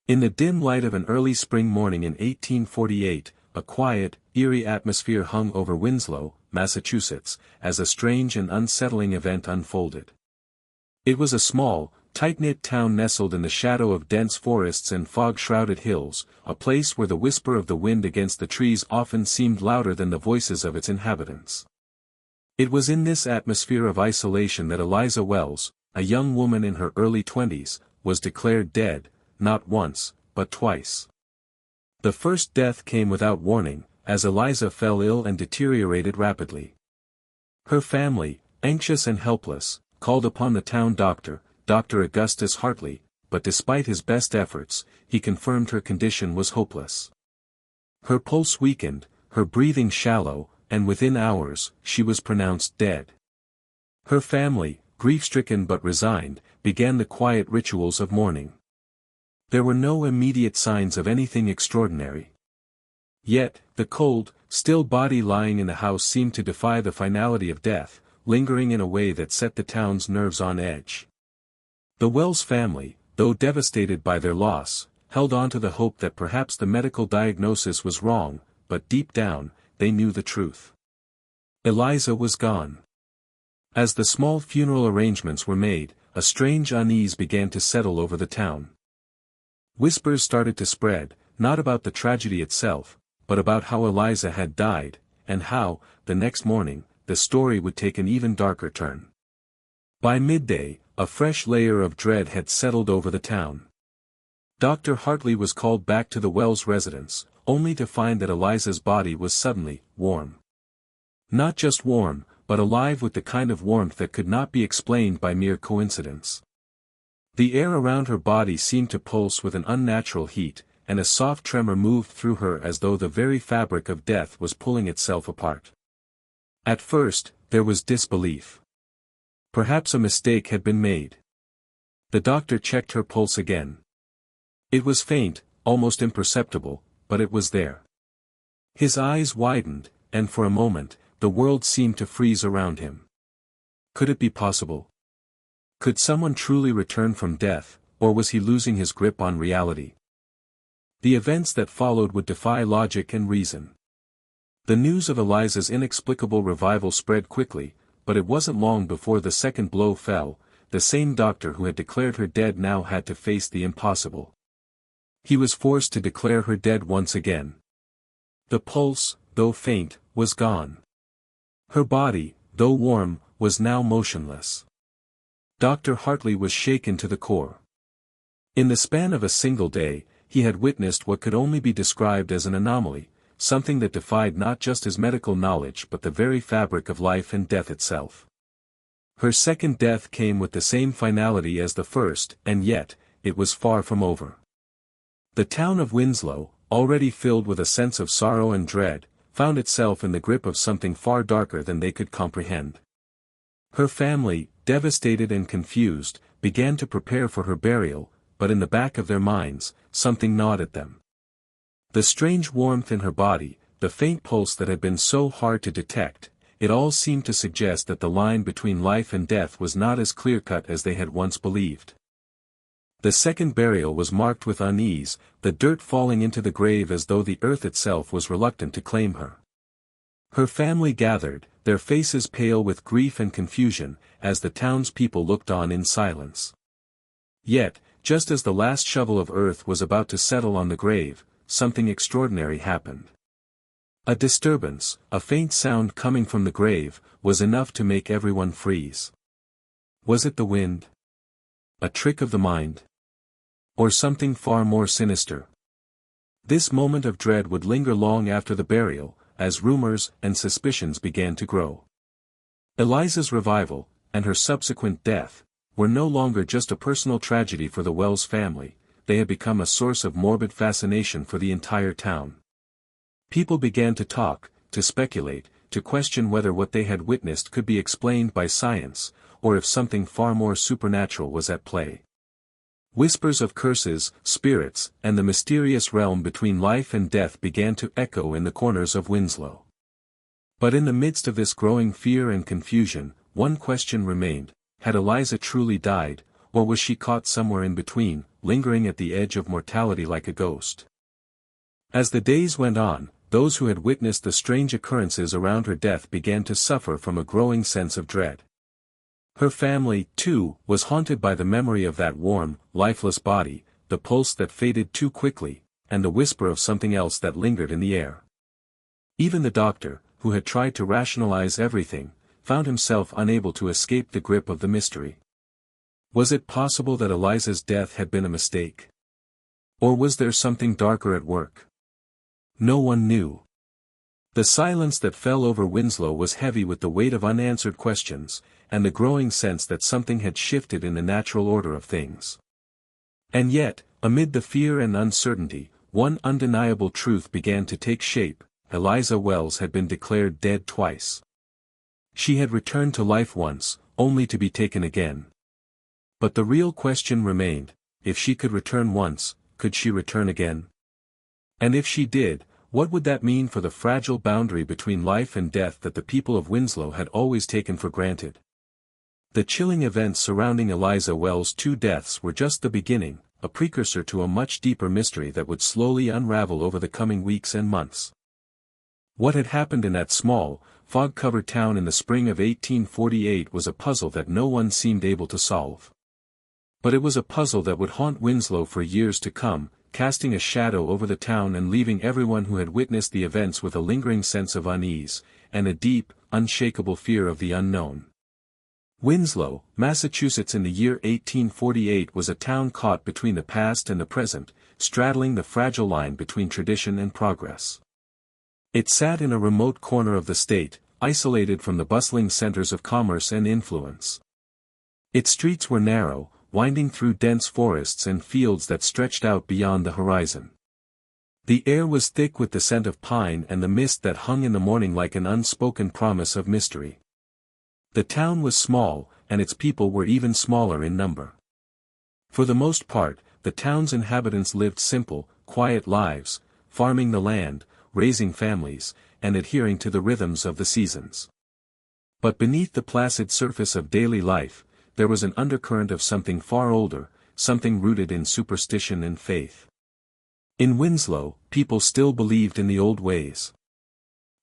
In the dim light of an early spring morning in 1848, a quiet, eerie atmosphere hung over Winslow, Massachusetts, as a strange and unsettling event unfolded. It was a small, tight-knit town nestled in the shadow of dense forests and fog-shrouded hills, a place where the whisper of the wind against the trees often seemed louder than the voices of its inhabitants. It was in this atmosphere of isolation that Eliza Wells, a young woman in her early 20s, was declared dead, not once, but twice. The first death came without warning, as Eliza fell ill and deteriorated rapidly. Her family, anxious and helpless, called upon the town doctor, Dr. Augustus Hartley, but despite his best efforts, he confirmed her condition was hopeless. Her pulse weakened, her breathing shallow, and within hours, she was pronounced dead. Her family, grief-stricken but resigned, began the quiet rituals of mourning. There were no immediate signs of anything extraordinary. Yet, the cold, still body lying in the house seemed to defy the finality of death, lingering in a way that set the town's nerves on edge. The Wells family, though devastated by their loss, held on to the hope that perhaps the medical diagnosis was wrong, but deep down, they knew the truth. Eliza was gone. As the small funeral arrangements were made, a strange unease began to settle over the town. Whispers started to spread, not about the tragedy itself, but about how Eliza had died, and how, the next morning, the story would take an even darker turn. By midday, a fresh layer of dread had settled over the town. Dr. Hartley was called back to the Wells residence, only to find that Eliza's body was suddenly warm. Not just warm, but alive with the kind of warmth that could not be explained by mere coincidence. The air around her body seemed to pulse with an unnatural heat, and a soft tremor moved through her as though the very fabric of death was pulling itself apart. At first, there was disbelief. Perhaps a mistake had been made. The doctor checked her pulse again. It was faint, almost imperceptible, but it was there. His eyes widened, and for a moment, the world seemed to freeze around him. Could it be possible? Could someone truly return from death, or was he losing his grip on reality? The events that followed would defy logic and reason. The news of Eliza's inexplicable revival spread quickly, but it wasn't long before the second blow fell. The same doctor who had declared her dead now had to face the impossible. He was forced to declare her dead once again. The pulse, though faint, was gone. Her body, though warm, was now motionless. Dr. Hartley was shaken to the core. In the span of a single day, he had witnessed what could only be described as an anomaly, something that defied not just his medical knowledge but the very fabric of life and death itself. Her second death came with the same finality as the first, and yet, it was far from over. The town of Winslow, already filled with a sense of sorrow and dread, found itself in the grip of something far darker than they could comprehend. Her family, devastated and confused, began to prepare for her burial, but in the back of their minds, something gnawed at them. The strange warmth in her body, the faint pulse that had been so hard to detect, it all seemed to suggest that the line between life and death was not as clear-cut as they had once believed. The second burial was marked with unease, the dirt falling into the grave as though the earth itself was reluctant to claim her. Her family gathered, their faces pale with grief and confusion, as the townspeople looked on in silence. Yet, just as the last shovel of earth was about to settle on the grave, something extraordinary happened. A disturbance, a faint sound coming from the grave, was enough to make everyone freeze. Was it the wind? A trick of the mind? Or something far more sinister? This moment of dread would linger long after the burial, as rumors and suspicions began to grow. Eliza's revival, and her subsequent death, were no longer just a personal tragedy for the Wells family, they had become a source of morbid fascination for the entire town. People began to talk, to speculate, to question whether what they had witnessed could be explained by science, or if something far more supernatural was at play. Whispers of curses, spirits, and the mysterious realm between life and death began to echo in the corners of Winslow. But in the midst of this growing fear and confusion, one question remained: had Eliza truly died, or was she caught somewhere in between, lingering at the edge of mortality like a ghost. As the days went on, those who had witnessed the strange occurrences around her death began to suffer from a growing sense of dread. Her family, too, was haunted by the memory of that warm, lifeless body, the pulse that faded too quickly, and the whisper of something else that lingered in the air. Even the doctor, who had tried to rationalize everything, found himself unable to escape the grip of the mystery. Was it possible that Eliza's death had been a mistake? Or was there something darker at work? No one knew. The silence that fell over Winslow was heavy with the weight of unanswered questions, and the growing sense that something had shifted in the natural order of things. And yet, amid the fear and uncertainty, one undeniable truth began to take shape: Eliza Wells had been declared dead twice. She had returned to life once, only to be taken again. But the real question remained: if she could return once, could she return again? And if she did, what would that mean for the fragile boundary between life and death that the people of Winslow had always taken for granted? The chilling events surrounding Eliza Wells' 2 deaths were just the beginning, a precursor to a much deeper mystery that would slowly unravel over the coming weeks and months. What had happened in that small, fog-covered town in the spring of 1848 was a puzzle that no one seemed able to solve. But it was a puzzle that would haunt Winslow for years to come, casting a shadow over the town and leaving everyone who had witnessed the events with a lingering sense of unease, and a deep, unshakable fear of the unknown. Winslow, Massachusetts in the year 1848 was a town caught between the past and the present, straddling the fragile line between tradition and progress. It sat in a remote corner of the state, isolated from the bustling centers of commerce and influence. Its streets were narrow, winding through dense forests and fields that stretched out beyond the horizon. The air was thick with the scent of pine and the mist that hung in the morning like an unspoken promise of mystery. The town was small, and its people were even smaller in number. For the most part, the town's inhabitants lived simple, quiet lives, farming the land, raising families, and adhering to the rhythms of the seasons. But beneath the placid surface of daily life, there was an undercurrent of something far older, something rooted in superstition and faith. In Winslow, people still believed in the old ways.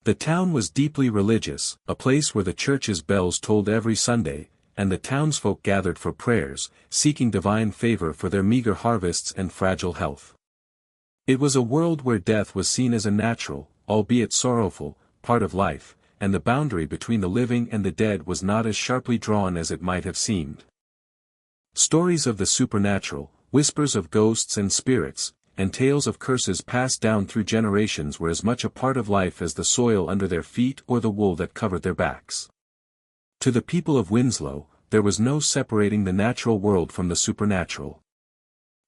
The town was deeply religious, a place where the church's bells tolled every Sunday, and the townsfolk gathered for prayers, seeking divine favor for their meager harvests and fragile health. It was a world where death was seen as a natural, albeit sorrowful, part of life, and the boundary between the living and the dead was not as sharply drawn as it might have seemed. Stories of the supernatural, whispers of ghosts and spirits, and tales of curses passed down through generations were as much a part of life as the soil under their feet or the wool that covered their backs. To the people of Winslow, there was no separating the natural world from the supernatural.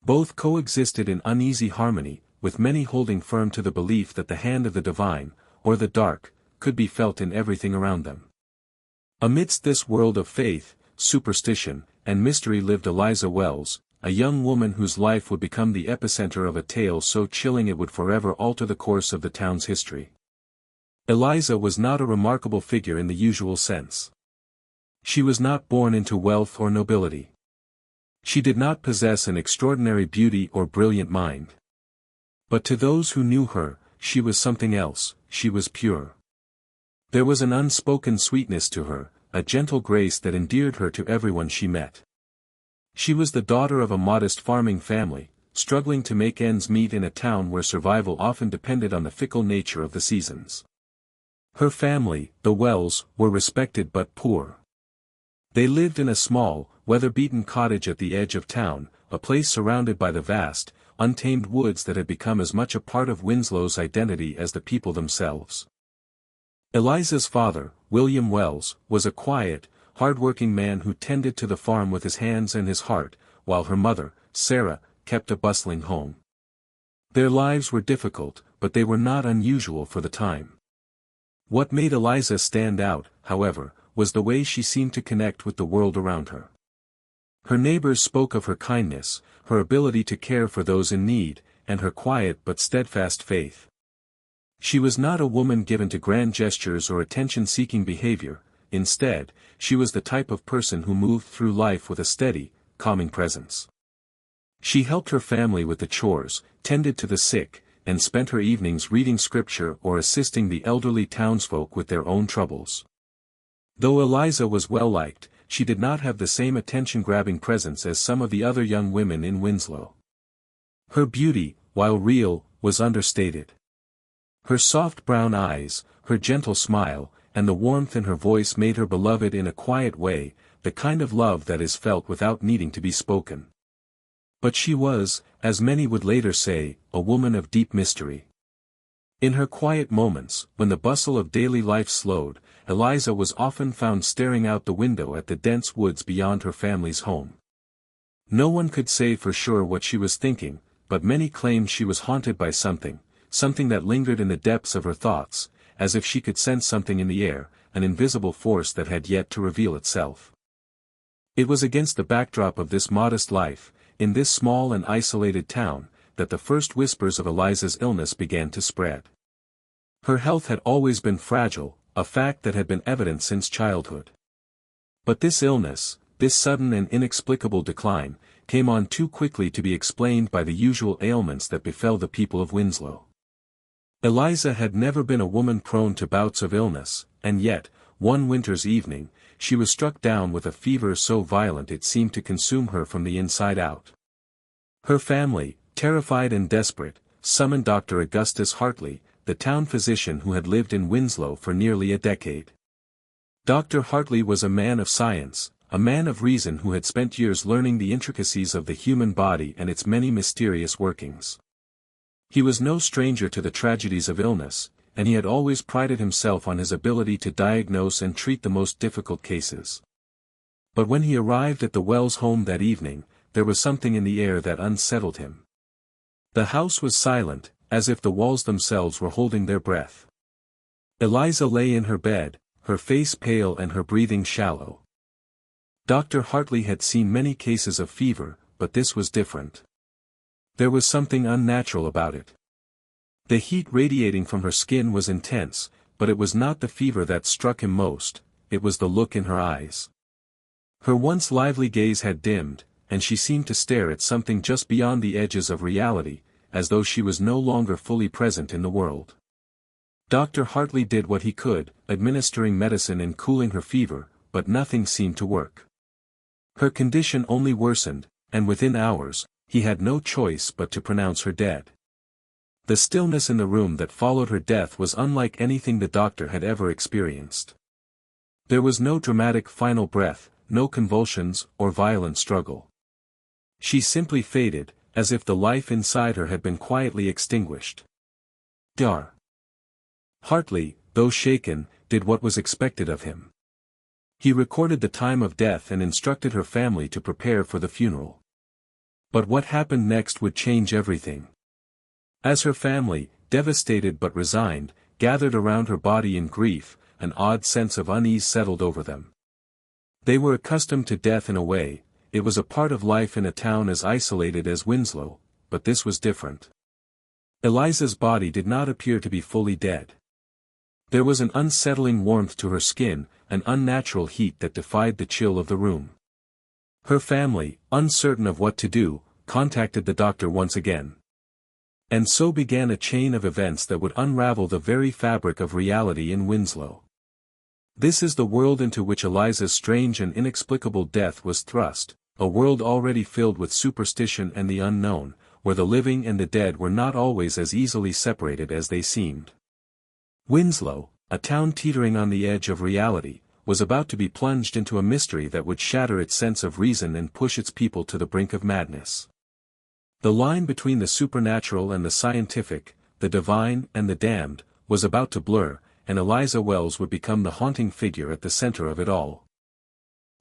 Both coexisted in uneasy harmony, with many holding firm to the belief that the hand of the divine, or the dark, could be felt in everything around them. Amidst this world of faith, superstition, and mystery lived Eliza Wells, a young woman whose life would become the epicenter of a tale so chilling it would forever alter the course of the town's history. Eliza was not a remarkable figure in the usual sense. She was not born into wealth or nobility. She did not possess an extraordinary beauty or brilliant mind. But to those who knew her, she was something else. She was pure. There was an unspoken sweetness to her, a gentle grace that endeared her to everyone she met. She was the daughter of a modest farming family, struggling to make ends meet in a town where survival often depended on the fickle nature of the seasons. Her family, the Wells, were respected but poor. They lived in a small, weather-beaten cottage at the edge of town, a place surrounded by the vast, untamed woods that had become as much a part of Winslow's identity as the people themselves. Eliza's father, William Wells, was a quiet, hard-working man who tended to the farm with his hands and his heart, while her mother, Sarah, kept a bustling home. Their lives were difficult, but they were not unusual for the time. What made Eliza stand out, however, was the way she seemed to connect with the world around her. Her neighbors spoke of her kindness, her ability to care for those in need, and her quiet but steadfast faith. She was not a woman given to grand gestures or attention-seeking behavior. Instead, she was the type of person who moved through life with a steady, calming presence. She helped her family with the chores, tended to the sick, and spent her evenings reading scripture or assisting the elderly townsfolk with their own troubles. Though Eliza was well-liked, she did not have the same attention-grabbing presence as some of the other young women in Winslow. Her beauty, while real, was understated. Her soft brown eyes, her gentle smile, and the warmth in her voice made her beloved in a quiet way, the kind of love that is felt without needing to be spoken. But she was, as many would later say, a woman of deep mystery. In her quiet moments, when the bustle of daily life slowed, Eliza was often found staring out the window at the dense woods beyond her family's home. No one could say for sure what she was thinking, but many claimed she was haunted by something that lingered in the depths of her thoughts, as if she could sense something in the air, an invisible force that had yet to reveal itself. It was against the backdrop of this modest life, in this small and isolated town, that the first whispers of Eliza's illness began to spread. Her health had always been fragile, a fact that had been evident since childhood. But this illness, this sudden and inexplicable decline, came on too quickly to be explained by the usual ailments that befell the people of Winslow. Eliza had never been a woman prone to bouts of illness, and yet, one winter's evening, she was struck down with a fever so violent it seemed to consume her from the inside out. Her family, terrified and desperate, summoned Dr. Augustus Hartley, the town physician who had lived in Winslow for nearly a decade. Dr. Hartley was a man of science, a man of reason who had spent years learning the intricacies of the human body and its many mysterious workings. He was no stranger to the tragedies of illness, and he had always prided himself on his ability to diagnose and treat the most difficult cases. But when he arrived at the Wells home that evening, there was something in the air that unsettled him. The house was silent, as if the walls themselves were holding their breath. Eliza lay in her bed, her face pale and her breathing shallow. Dr. Hartley had seen many cases of fever, but this was different. There was something unnatural about it. The heat radiating from her skin was intense, but it was not the fever that struck him most, it was the look in her eyes. Her once lively gaze had dimmed, and she seemed to stare at something just beyond the edges of reality, as though she was no longer fully present in the world. Dr. Hartley did what he could, administering medicine and cooling her fever, but nothing seemed to work. Her condition only worsened, and within hours, he had no choice but to pronounce her dead. The stillness in the room that followed her death was unlike anything the doctor had ever experienced. There was no dramatic final breath, no convulsions or violent struggle. She simply faded, as if the life inside her had been quietly extinguished. Dr. Hartley, though shaken, did what was expected of him. He recorded the time of death and instructed her family to prepare for the funeral. But what happened next would change everything. As her family, devastated but resigned, gathered around her body in grief, an odd sense of unease settled over them. They were accustomed to death in a way, it was a part of life in a town as isolated as Winslow, but this was different. Eliza's body did not appear to be fully dead. There was an unsettling warmth to her skin, an unnatural heat that defied the chill of the room. Her family, uncertain of what to do, contacted the doctor once again. And so began a chain of events that would unravel the very fabric of reality in Winslow. This is the world into which Eliza's strange and inexplicable death was thrust, a world already filled with superstition and the unknown, where the living and the dead were not always as easily separated as they seemed. Winslow, a town teetering on the edge of reality, was about to be plunged into a mystery that would shatter its sense of reason and push its people to the brink of madness. The line between the supernatural and the scientific, the divine and the damned, was about to blur, and Eliza Wells would become the haunting figure at the center of it all.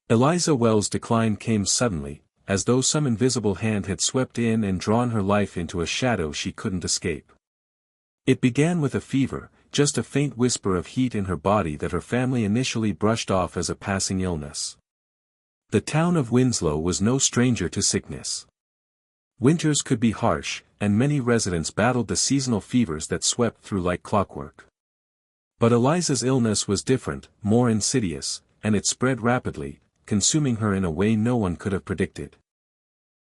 Eliza Wells' decline came suddenly, as though some invisible hand had swept in and drawn her life into a shadow she couldn't escape. It began with a fever, just a faint whisper of heat in her body that her family initially brushed off as a passing illness. The town of Winslow was no stranger to sickness. Winters could be harsh, and many residents battled the seasonal fevers that swept through like clockwork. But Eliza's illness was different, more insidious, and it spread rapidly, consuming her in a way no one could have predicted.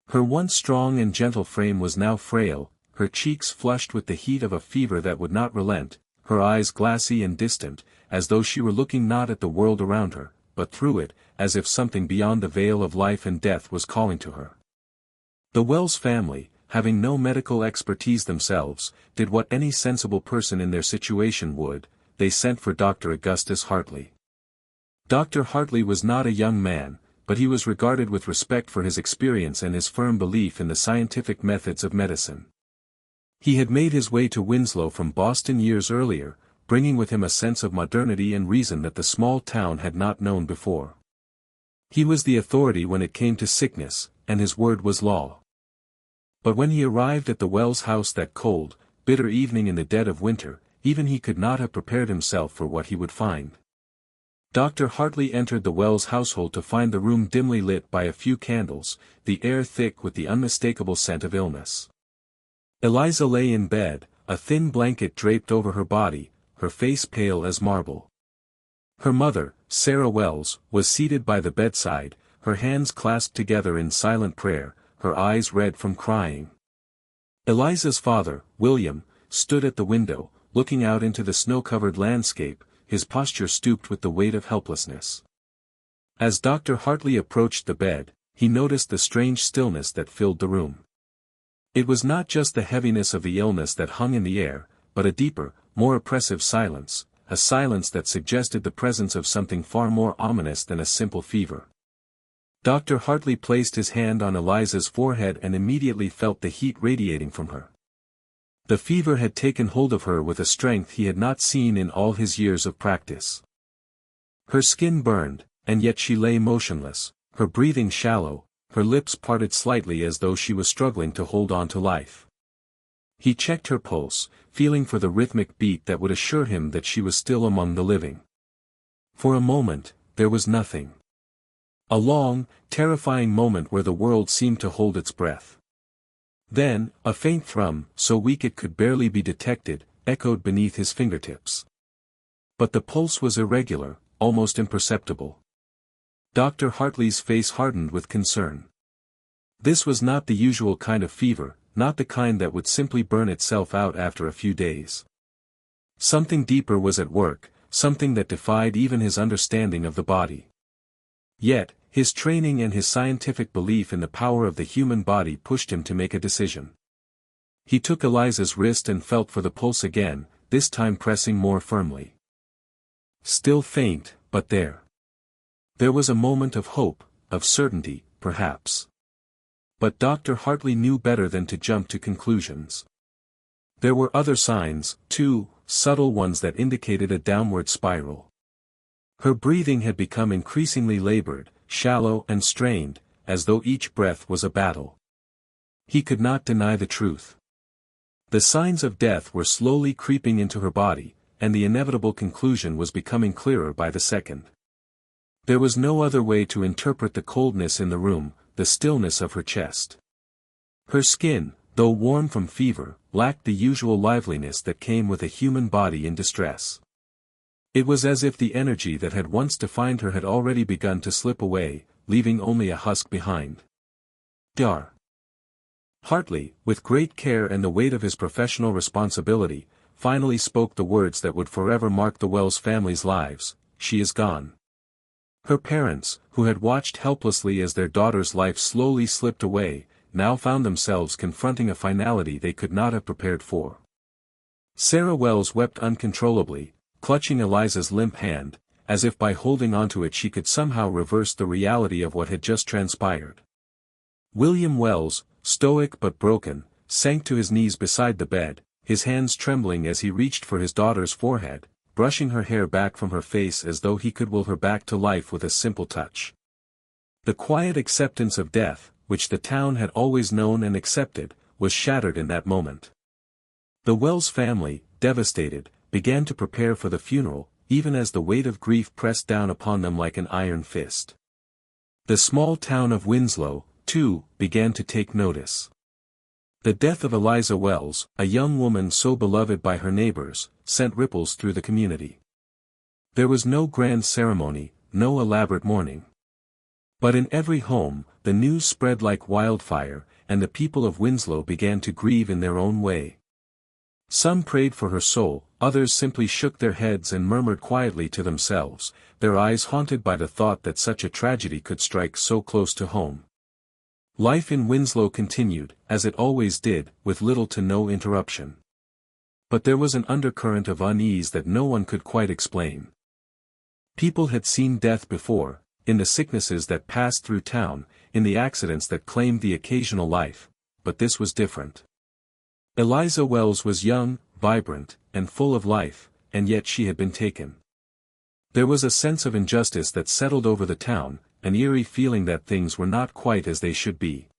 Her once strong and gentle frame was now frail, her cheeks flushed with the heat of a fever that would not relent, her eyes glassy and distant, as though she were looking not at the world around her, but through it, as if something beyond the veil of life and death was calling to her. The Wells family, having no medical expertise themselves, did what any sensible person in their situation would: they sent for Dr. Augustus Hartley. Dr. Hartley was not a young man, but he was regarded with respect for his experience and his firm belief in the scientific methods of medicine. He had made his way to Winslow from Boston years earlier, bringing with him a sense of modernity and reason that the small town had not known before. He was the authority when it came to sickness, and his word was law. But when he arrived at the Wells house that cold, bitter evening in the dead of winter, even he could not have prepared himself for what he would find. Dr. Hartley entered the Wells household to find the room dimly lit by a few candles, the air thick with the unmistakable scent of illness. Eliza lay in bed, a thin blanket draped over her body, her face pale as marble. Her mother, Sarah Wells, was seated by the bedside, her hands clasped together in silent prayer, her eyes red from crying. Eliza's father, William, stood at the window, looking out into the snow-covered landscape, his posture stooped with the weight of helplessness. As Dr. Hartley approached the bed, he noticed the strange stillness that filled the room. It was not just the heaviness of the illness that hung in the air, but a deeper, more oppressive silence, a silence that suggested the presence of something far more ominous than a simple fever. Dr. Hartley placed his hand on Eliza's forehead and immediately felt the heat radiating from her. The fever had taken hold of her with a strength he had not seen in all his years of practice. Her skin burned, and yet she lay motionless, her breathing shallow, her lips parted slightly as though she was struggling to hold on to life. He checked her pulse, feeling for the rhythmic beat that would assure him that she was still among the living. For a moment, there was nothing. A long, terrifying moment where the world seemed to hold its breath. Then, a faint thrum, so weak it could barely be detected, echoed beneath his fingertips. But the pulse was irregular, almost imperceptible. Dr. Hartley's face hardened with concern. This was not the usual kind of fever, not the kind that would simply burn itself out after a few days. Something deeper was at work, something that defied even his understanding of the body. Yet, his training and his scientific belief in the power of the human body pushed him to make a decision. He took Eliza's wrist and felt for the pulse again, this time pressing more firmly. Still faint, but there. There was a moment of hope, of certainty, perhaps. But Dr. Hartley knew better than to jump to conclusions. There were other signs, too, subtle ones that indicated a downward spiral. Her breathing had become increasingly labored, shallow and strained, as though each breath was a battle. He could not deny the truth. The signs of death were slowly creeping into her body, and the inevitable conclusion was becoming clearer by the second. There was no other way to interpret the coldness in the room, the stillness of her chest. Her skin, though warm from fever, lacked the usual liveliness that came with a human body in distress. It was as if the energy that had once defined her had already begun to slip away, leaving only a husk behind. Dr. Hartley, with great care and the weight of his professional responsibility, finally spoke the words that would forever mark the Wells family's lives: "She is gone." Her parents, who had watched helplessly as their daughter's life slowly slipped away, now found themselves confronting a finality they could not have prepared for. Sarah Wells wept uncontrollably, clutching Eliza's limp hand, as if by holding onto it she could somehow reverse the reality of what had just transpired. William Wells, stoic but broken, sank to his knees beside the bed, his hands trembling as he reached for his daughter's forehead, brushing her hair back from her face as though he could will her back to life with a simple touch. The quiet acceptance of death, which the town had always known and accepted, was shattered in that moment. The Wells family, devastated, began to prepare for the funeral, even as the weight of grief pressed down upon them like an iron fist. The small town of Winslow, too, began to take notice. The death of Eliza Wells, a young woman so beloved by her neighbors, sent ripples through the community. There was no grand ceremony, no elaborate mourning. But in every home, the news spread like wildfire, and the people of Winslow began to grieve in their own way. Some prayed for her soul, others simply shook their heads and murmured quietly to themselves, their eyes haunted by the thought that such a tragedy could strike so close to home. Life in Winslow continued, as it always did, with little to no interruption. But there was an undercurrent of unease that no one could quite explain. People had seen death before, in the sicknesses that passed through town, in the accidents that claimed the occasional life, but this was different. Eliza Wells was young, vibrant, and full of life, and yet she had been taken. There was a sense of injustice that settled over the town, an eerie feeling that things were not quite as they should be.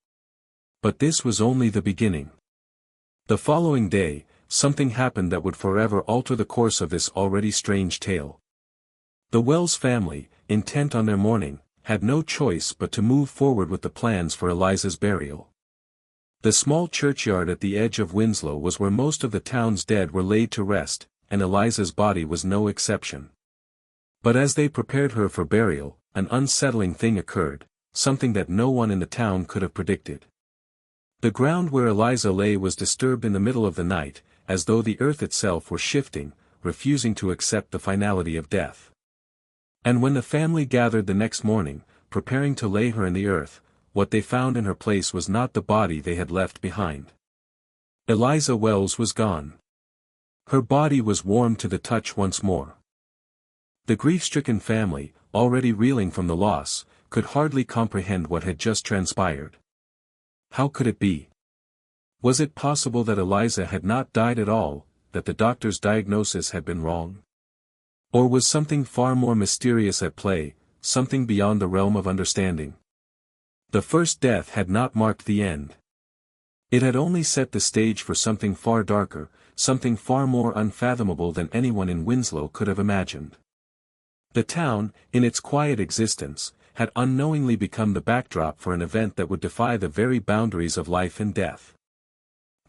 But this was only the beginning. The following day, something happened that would forever alter the course of this already strange tale. The Wells family, intent on their mourning, had no choice but to move forward with the plans for Eliza's burial. The small churchyard at the edge of Winslow was where most of the town's dead were laid to rest, and Eliza's body was no exception. But as they prepared her for burial, an unsettling thing occurred, something that no one in the town could have predicted. The ground where Eliza lay was disturbed in the middle of the night, as though the earth itself were shifting, refusing to accept the finality of death. And when the family gathered the next morning, preparing to lay her in the earth, what they found in her place was not the body they had left behind. Eliza Wells was gone. Her body was warm to the touch once more. The grief-stricken family, already reeling from the loss, could hardly comprehend what had just transpired. How could it be? Was it possible that Eliza had not died at all, that the doctor's diagnosis had been wrong? Or was something far more mysterious at play, something beyond the realm of understanding? The first death had not marked the end. It had only set the stage for something far darker, something far more unfathomable than anyone in Winslow could have imagined. The town, in its quiet existence, had unknowingly become the backdrop for an event that would defy the very boundaries of life and death.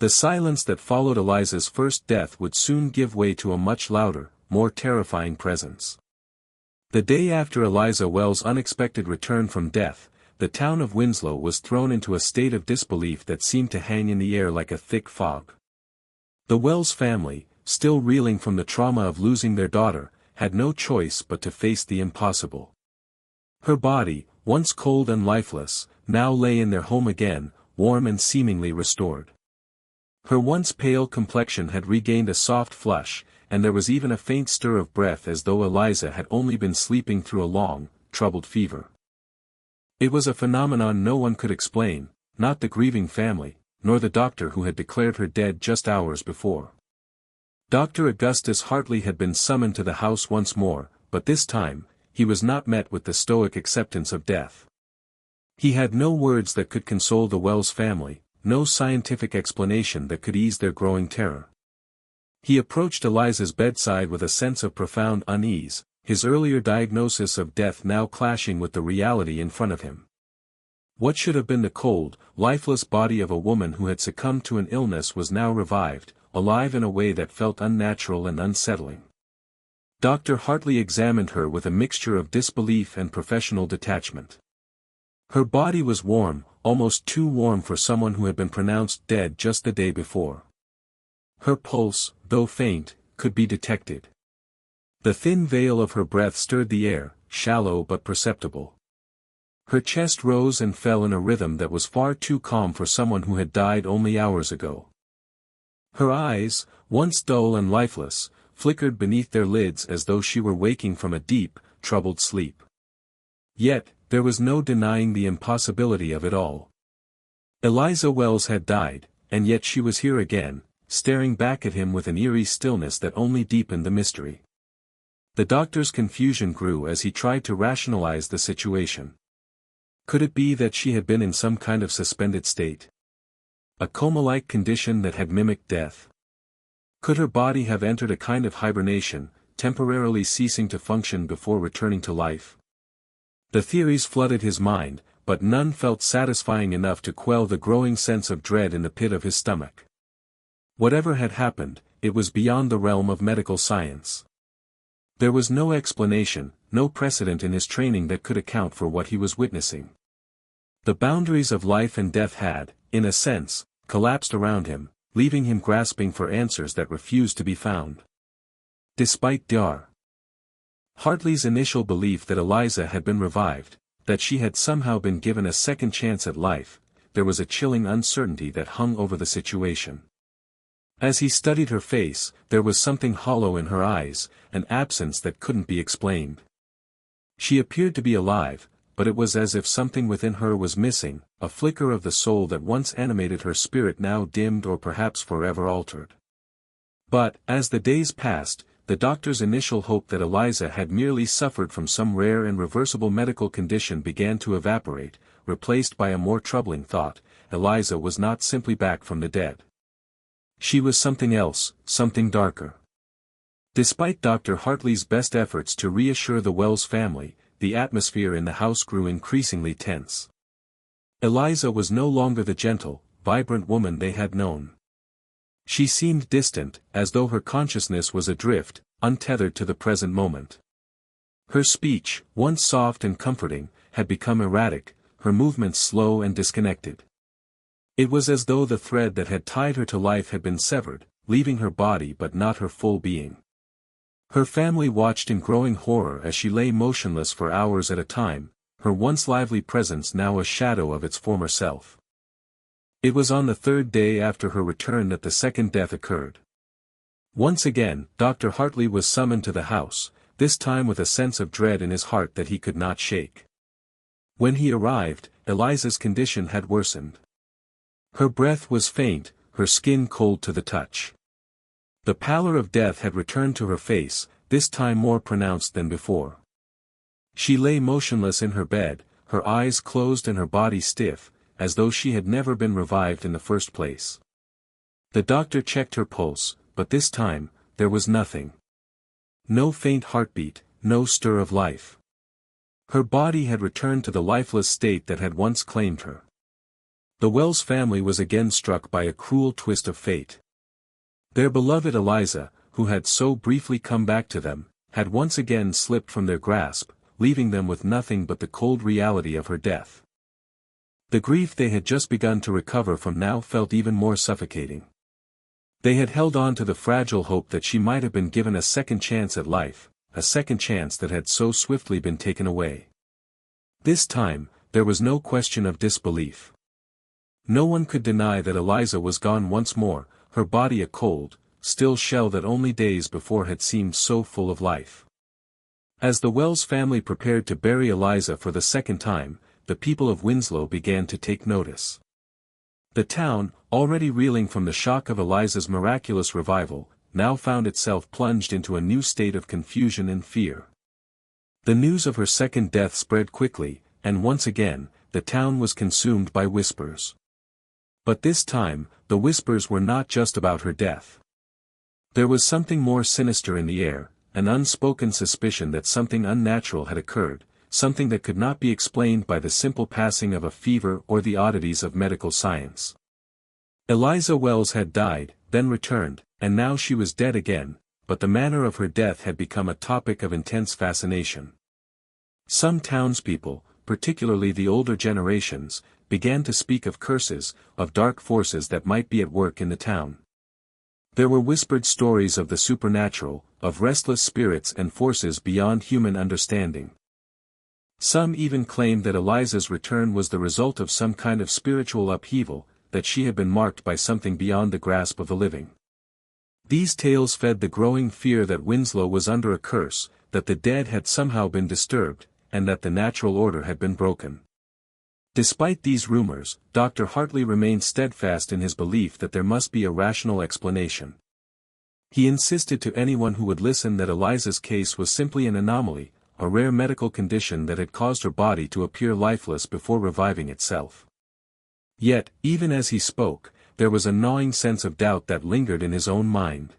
The silence that followed Eliza's first death would soon give way to a much louder, more terrifying presence. The day after Eliza Wells' unexpected return from death, the town of Winslow was thrown into a state of disbelief that seemed to hang in the air like a thick fog. The Wells family, still reeling from the trauma of losing their daughter, had no choice but to face the impossible. Her body, once cold and lifeless, now lay in their home again, warm and seemingly restored. Her once pale complexion had regained a soft flush, and there was even a faint stir of breath as though Eliza had only been sleeping through a long, troubled fever. It was a phenomenon no one could explain, not the grieving family, nor the doctor who had declared her dead just hours before. Dr. Augustus Hartley had been summoned to the house once more, but this time, he was not met with the stoic acceptance of death. He had no words that could console the Wells family, no scientific explanation that could ease their growing terror. He approached Eliza's bedside with a sense of profound unease, his earlier diagnosis of death now clashing with the reality in front of him. What should have been the cold, lifeless body of a woman who had succumbed to an illness was now revived, alive in a way that felt unnatural and unsettling. Dr. Hartley examined her with a mixture of disbelief and professional detachment. Her body was warm, almost too warm for someone who had been pronounced dead just the day before. Her pulse, though faint, could be detected. The thin veil of her breath stirred the air, shallow but perceptible. Her chest rose and fell in a rhythm that was far too calm for someone who had died only hours ago. Her eyes, once dull and lifeless, flickered beneath their lids as though she were waking from a deep, troubled sleep. Yet, there was no denying the impossibility of it all. Eliza Wells had died, and yet she was here again, staring back at him with an eerie stillness that only deepened the mystery. The doctor's confusion grew as he tried to rationalize the situation. Could it be that she had been in some kind of suspended state? A coma-like condition that had mimicked death? Could her body have entered a kind of hibernation, temporarily ceasing to function before returning to life? The theories flooded his mind, but none felt satisfying enough to quell the growing sense of dread in the pit of his stomach. Whatever had happened, it was beyond the realm of medical science. There was no explanation, no precedent in his training that could account for what he was witnessing. The boundaries of life and death had, in a sense, collapsed around him, leaving him grasping for answers that refused to be found. Despite Dr. Hartley's initial belief that Eliza had been revived, that she had somehow been given a second chance at life, there was a chilling uncertainty that hung over the situation. As he studied her face, there was something hollow in her eyes, an absence that couldn't be explained. She appeared to be alive, but it was as if something within her was missing, a flicker of the soul that once animated her spirit now dimmed or perhaps forever altered. But, as the days passed, the doctor's initial hope that Eliza had merely suffered from some rare and reversible medical condition began to evaporate, replaced by a more troubling thought: Eliza was not simply back from the dead. She was something else, something darker. Despite Dr. Hartley's best efforts to reassure the Wells family, the atmosphere in the house grew increasingly tense. Eliza was no longer the gentle, vibrant woman they had known. She seemed distant, as though her consciousness was adrift, untethered to the present moment. Her speech, once soft and comforting, had become erratic, her movements slow and disconnected. It was as though the thread that had tied her to life had been severed, leaving her body but not her full being. Her family watched in growing horror as she lay motionless for hours at a time, her once lively presence now a shadow of its former self. It was on the third day after her return that the second death occurred. Once again, Dr. Hartley was summoned to the house, this time with a sense of dread in his heart that he could not shake. When he arrived, Eliza's condition had worsened. Her breath was faint, her skin cold to the touch. The pallor of death had returned to her face, this time more pronounced than before. She lay motionless in her bed, her eyes closed and her body stiff, as though she had never been revived in the first place. The doctor checked her pulse, but this time, there was nothing. No faint heartbeat, no stir of life. Her body had returned to the lifeless state that had once claimed her. The Wells family was again struck by a cruel twist of fate. Their beloved Eliza, who had so briefly come back to them, had once again slipped from their grasp, leaving them with nothing but the cold reality of her death. The grief they had just begun to recover from now felt even more suffocating. They had held on to the fragile hope that she might have been given a second chance at life, a second chance that had so swiftly been taken away. This time, there was no question of disbelief. No one could deny that Eliza was gone once more, her body a cold, still shell that only days before had seemed so full of life. As the Wells family prepared to bury Eliza for the second time, the people of Winslow began to take notice. The town, already reeling from the shock of Eliza's miraculous revival, now found itself plunged into a new state of confusion and fear. The news of her second death spread quickly, and once again, the town was consumed by whispers. But this time, the whispers were not just about her death. There was something more sinister in the air, an unspoken suspicion that something unnatural had occurred, something that could not be explained by the simple passing of a fever or the oddities of medical science. Eliza Wells had died, then returned, and now she was dead again, but the manner of her death had become a topic of intense fascination. Some townspeople, particularly the older generations, began to speak of curses, of dark forces that might be at work in the town. There were whispered stories of the supernatural, of restless spirits and forces beyond human understanding. Some even claimed that Eliza's return was the result of some kind of spiritual upheaval, that she had been marked by something beyond the grasp of the living. These tales fed the growing fear that Winslow was under a curse, that the dead had somehow been disturbed, and that the natural order had been broken. Despite these rumors, Dr. Hartley remained steadfast in his belief that there must be a rational explanation. He insisted to anyone who would listen that Eliza's case was simply an anomaly, a rare medical condition that had caused her body to appear lifeless before reviving itself. Yet, even as he spoke, there was a gnawing sense of doubt that lingered in his own mind.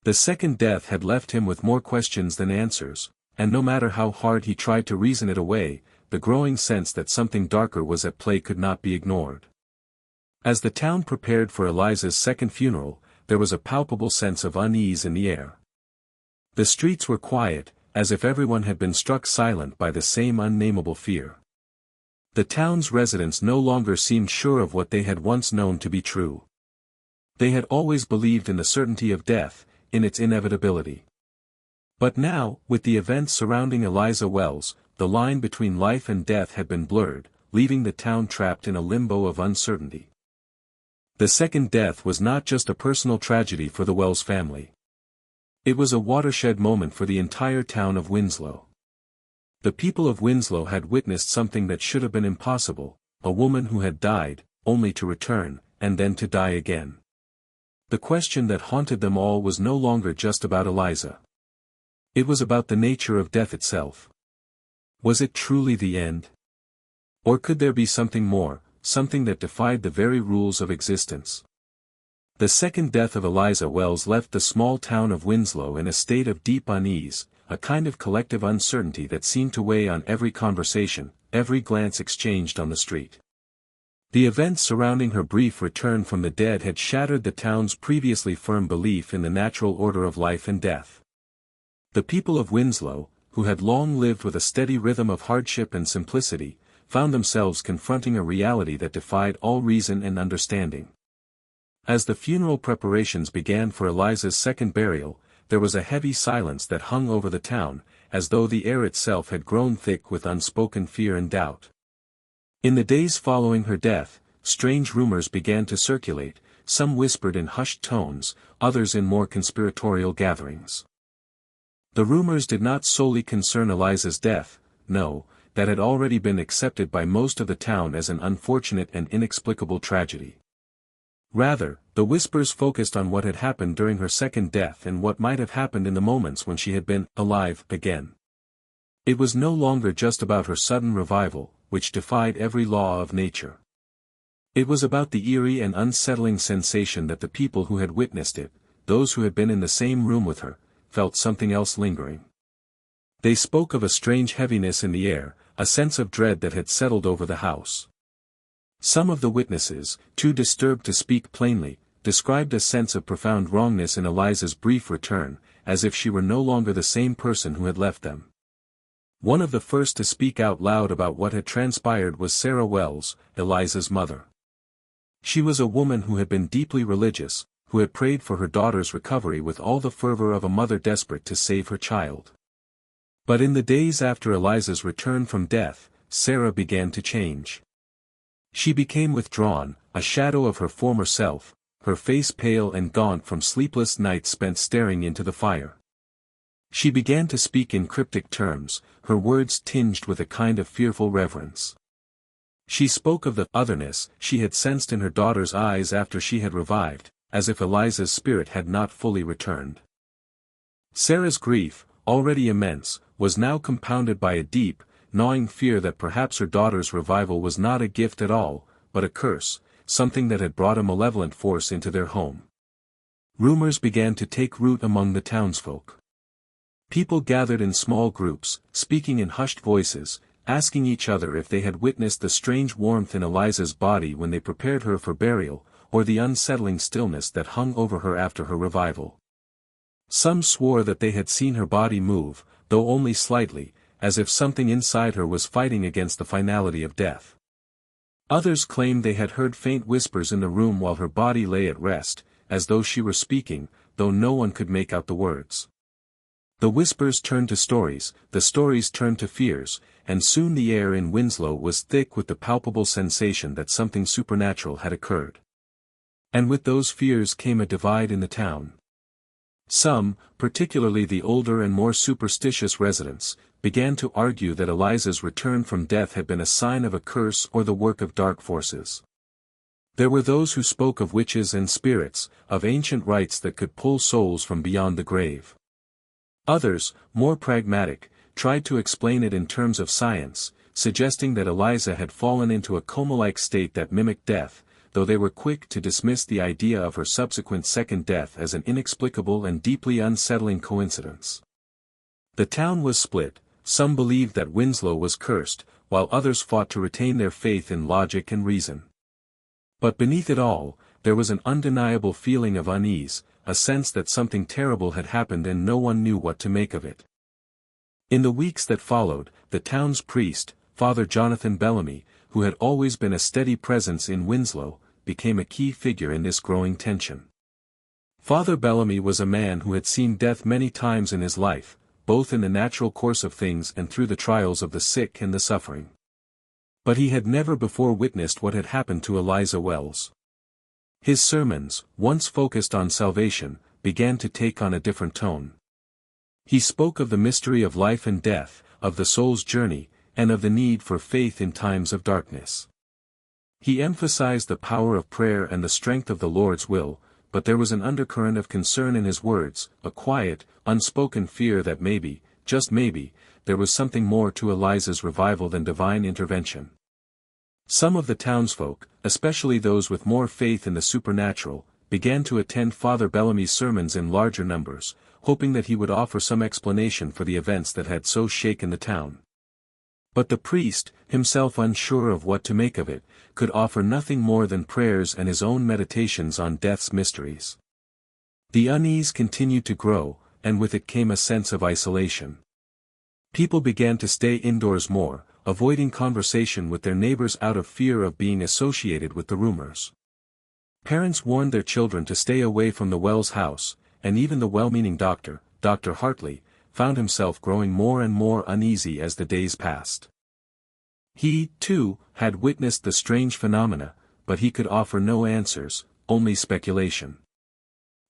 The second death had left him with more questions than answers, and no matter how hard he tried to reason it away, the growing sense that something darker was at play could not be ignored. As the town prepared for Eliza's second funeral, there was a palpable sense of unease in the air. The streets were quiet, as if everyone had been struck silent by the same unnameable fear. The town's residents no longer seemed sure of what they had once known to be true. They had always believed in the certainty of death, in its inevitability. But now, with the events surrounding Eliza Wells, the line between life and death had been blurred, leaving the town trapped in a limbo of uncertainty. The second death was not just a personal tragedy for the Wells family. It was a watershed moment for the entire town of Winslow. The people of Winslow had witnessed something that should have been impossible, a woman who had died, only to return, and then to die again. The question that haunted them all was no longer just about Eliza. It was about the nature of death itself. Was it truly the end? Or could there be something more, something that defied the very rules of existence? The second death of Eliza Wells left the small town of Winslow in a state of deep unease, a kind of collective uncertainty that seemed to weigh on every conversation, every glance exchanged on the street. The events surrounding her brief return from the dead had shattered the town's previously firm belief in the natural order of life and death. The people of Winslow, who had long lived with a steady rhythm of hardship and simplicity, found themselves confronting a reality that defied all reason and understanding. As the funeral preparations began for Eliza's second burial, there was a heavy silence that hung over the town, as though the air itself had grown thick with unspoken fear and doubt. In the days following her death, strange rumors began to circulate, some whispered in hushed tones, others in more conspiratorial gatherings. The rumors did not solely concern Eliza's death, no, that had already been accepted by most of the town as an unfortunate and inexplicable tragedy. Rather, the whispers focused on what had happened during her second death and what might have happened in the moments when she had been alive again. It was no longer just about her sudden revival, which defied every law of nature. It was about the eerie and unsettling sensation that the people who had witnessed it, those who had been in the same room with her, felt something else lingering. They spoke of a strange heaviness in the air, a sense of dread that had settled over the house. Some of the witnesses, too disturbed to speak plainly, described a sense of profound wrongness in Eliza's brief return, as if she were no longer the same person who had left them. One of the first to speak out loud about what had transpired was Sarah Wells, Eliza's mother. She was a woman who had been deeply religious, who had prayed for her daughter's recovery with all the fervor of a mother desperate to save her child. But in the days after Eliza's return from death, Sarah began to change. She became withdrawn, a shadow of her former self, her face pale and gaunt from sleepless nights spent staring into the fire. She began to speak in cryptic terms, her words tinged with a kind of fearful reverence. She spoke of the otherness she had sensed in her daughter's eyes after she had revived, as if Eliza's spirit had not fully returned. Sarah's grief, already immense, was now compounded by a deep, gnawing fear that perhaps her daughter's revival was not a gift at all, but a curse, something that had brought a malevolent force into their home. Rumors began to take root among the townsfolk. People gathered in small groups, speaking in hushed voices, asking each other if they had witnessed the strange warmth in Eliza's body when they prepared her for burial, or the unsettling stillness that hung over her after her revival. Some swore that they had seen her body move, though only slightly, as if something inside her was fighting against the finality of death. Others claimed they had heard faint whispers in the room while her body lay at rest, as though she were speaking, though no one could make out the words. The whispers turned to stories, the stories turned to fears, and soon the air in Winslow was thick with the palpable sensation that something supernatural had occurred. And with those fears came a divide in the town. Some, particularly the older and more superstitious residents, began to argue that Eliza's return from death had been a sign of a curse or the work of dark forces. There were those who spoke of witches and spirits, of ancient rites that could pull souls from beyond the grave. Others, more pragmatic, tried to explain it in terms of science, suggesting that Eliza had fallen into a coma-like state that mimicked death, though they were quick to dismiss the idea of her subsequent second death as an inexplicable and deeply unsettling coincidence. The town was split. Some believed that Winslow was cursed, while others fought to retain their faith in logic and reason. But beneath it all, there was an undeniable feeling of unease, a sense that something terrible had happened and no one knew what to make of it. In the weeks that followed, the town's priest, Father Jonathan Bellamy, who had always been a steady presence in Winslow, became a key figure in this growing tension. Father Bellamy was a man who had seen death many times in his life, both in the natural course of things and through the trials of the sick and the suffering. But he had never before witnessed what had happened to Eliza Wells. His sermons, once focused on salvation, began to take on a different tone. He spoke of the mystery of life and death, of the soul's journey, and of the need for faith in times of darkness. He emphasized the power of prayer and the strength of the Lord's will, but there was an undercurrent of concern in his words, a quiet, unspoken fear that maybe, just maybe, there was something more to Eliza's revival than divine intervention. Some of the townsfolk, especially those with more faith in the supernatural, began to attend Father Bellamy's sermons in larger numbers, hoping that he would offer some explanation for the events that had so shaken the town. But the priest, himself unsure of what to make of it, could offer nothing more than prayers and his own meditations on death's mysteries. The unease continued to grow, and with it came a sense of isolation. People began to stay indoors more, avoiding conversation with their neighbors out of fear of being associated with the rumors. Parents warned their children to stay away from the Wells house, and even the well-meaning doctor, Dr. Hartley, found himself growing more and more uneasy as the days passed. He, too, had witnessed the strange phenomena, but he could offer no answers, only speculation.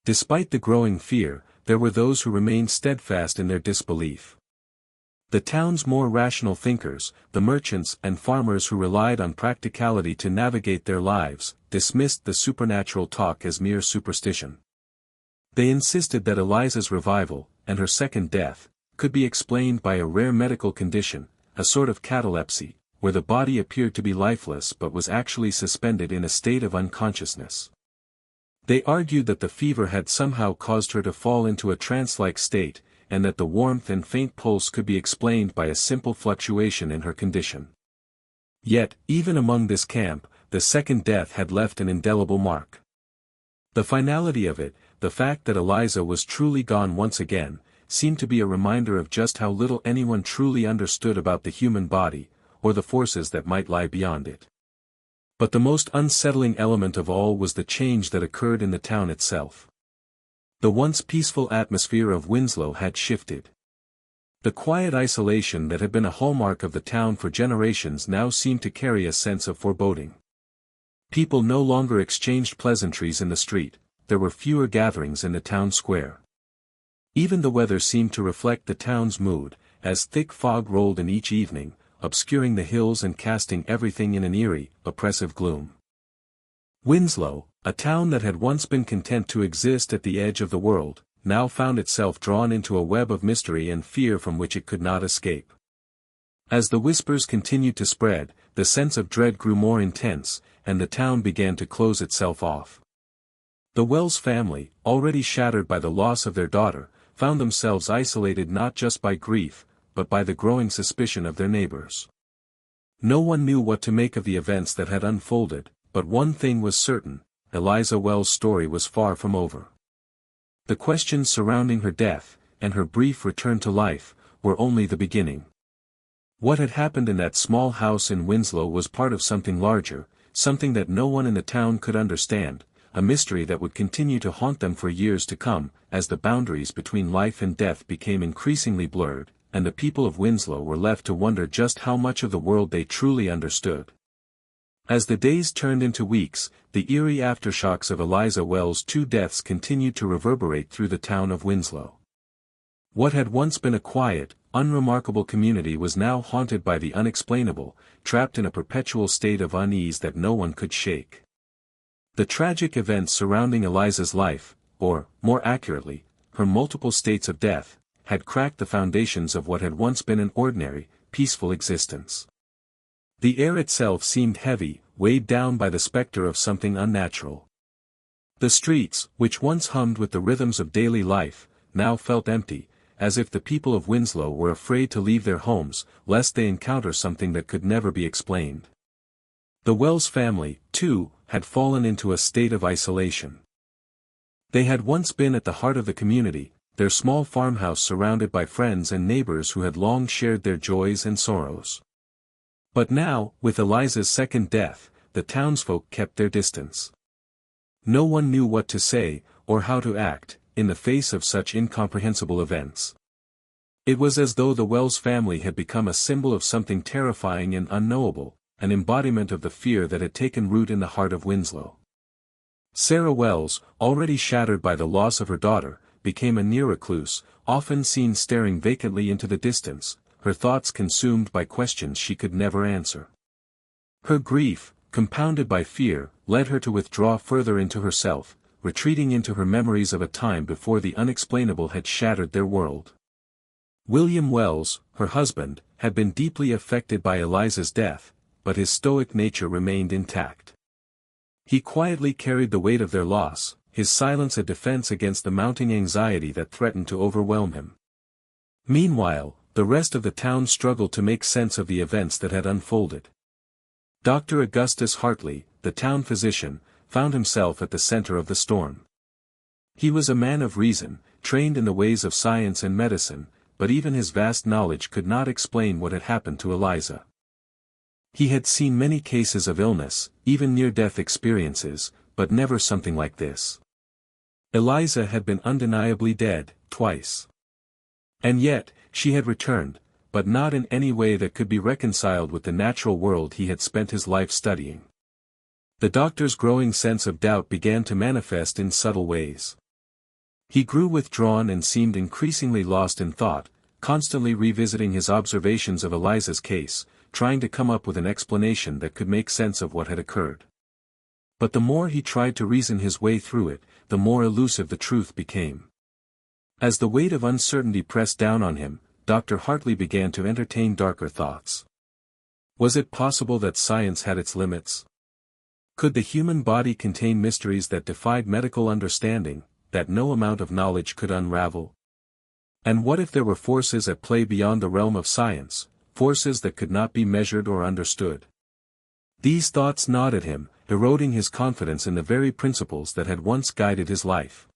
Despite the growing fear, there were those who remained steadfast in their disbelief. The town's more rational thinkers, the merchants and farmers who relied on practicality to navigate their lives, dismissed the supernatural talk as mere superstition. They insisted that Eliza's revival, and her second death, could be explained by a rare medical condition, a sort of catalepsy, where the body appeared to be lifeless but was actually suspended in a state of unconsciousness. They argued that the fever had somehow caused her to fall into a trance-like state, and that the warmth and faint pulse could be explained by a simple fluctuation in her condition. Yet, even among this camp, the second death had left an indelible mark. The finality of it, the fact that Eliza was truly gone once again, seemed to be a reminder of just how little anyone truly understood about the human body, or the forces that might lie beyond it. But the most unsettling element of all was the change that occurred in the town itself. The once peaceful atmosphere of Winslow had shifted. The quiet isolation that had been a hallmark of the town for generations now seemed to carry a sense of foreboding. People no longer exchanged pleasantries in the street, there were fewer gatherings in the town square. Even the weather seemed to reflect the town's mood, as thick fog rolled in each evening, obscuring the hills and casting everything in an eerie, oppressive gloom. Winslow, a town that had once been content to exist at the edge of the world, now found itself drawn into a web of mystery and fear from which it could not escape. As the whispers continued to spread, the sense of dread grew more intense, and the town began to close itself off. The Wells family, already shattered by the loss of their daughter, found themselves isolated not just by grief, but by the growing suspicion of their neighbors. No one knew what to make of the events that had unfolded, but one thing was certain: Eliza Wells' story was far from over. The questions surrounding her death, and her brief return to life, were only the beginning. What had happened in that small house in Winslow was part of something larger, something that no one in the town could understand, a mystery that would continue to haunt them for years to come, as the boundaries between life and death became increasingly blurred, and the people of Winslow were left to wonder just how much of the world they truly understood. As the days turned into weeks, the eerie aftershocks of Eliza Wells' two deaths continued to reverberate through the town of Winslow. What had once been a quiet, unremarkable community was now haunted by the unexplainable, trapped in a perpetual state of unease that no one could shake. The tragic events surrounding Eliza's life, or, more accurately, her multiple states of death, had cracked the foundations of what had once been an ordinary, peaceful existence. The air itself seemed heavy, weighed down by the specter of something unnatural. The streets, which once hummed with the rhythms of daily life, now felt empty, as if the people of Winslow were afraid to leave their homes, lest they encounter something that could never be explained. The Wells family, too, had fallen into a state of isolation. They had once been at the heart of the community, their small farmhouse surrounded by friends and neighbors who had long shared their joys and sorrows. But now, with Eliza's second death, the townsfolk kept their distance. No one knew what to say, or how to act, in the face of such incomprehensible events. It was as though the Wells family had become a symbol of something terrifying and unknowable, an embodiment of the fear that had taken root in the heart of Winslow. Sarah Wells, already shattered by the loss of her daughter, became a near recluse, often seen staring vacantly into the distance, her thoughts consumed by questions she could never answer. Her grief, compounded by fear, led her to withdraw further into herself, retreating into her memories of a time before the unexplainable had shattered their world. William Wells, her husband, had been deeply affected by Eliza's death, but his stoic nature remained intact. He quietly carried the weight of their loss, his silence a defense against the mounting anxiety that threatened to overwhelm him. Meanwhile, the rest of the town struggled to make sense of the events that had unfolded. Dr. Augustus Hartley, the town physician, found himself at the center of the storm. He was a man of reason, trained in the ways of science and medicine, but even his vast knowledge could not explain what had happened to Eliza. He had seen many cases of illness, even near-death experiences, but never something like this. Eliza had been undeniably dead, twice. And yet, she had returned, but not in any way that could be reconciled with the natural world he had spent his life studying. The doctor's growing sense of doubt began to manifest in subtle ways. He grew withdrawn and seemed increasingly lost in thought, constantly revisiting his observations of Eliza's case, trying to come up with an explanation that could make sense of what had occurred. But the more he tried to reason his way through it, the more elusive the truth became. As the weight of uncertainty pressed down on him, Dr. Hartley began to entertain darker thoughts. Was it possible that science had its limits? Could the human body contain mysteries that defied medical understanding, that no amount of knowledge could unravel? And what if there were forces at play beyond the realm of science, forces that could not be measured or understood? These thoughts gnawed at him, eroding his confidence in the very principles that had once guided his life.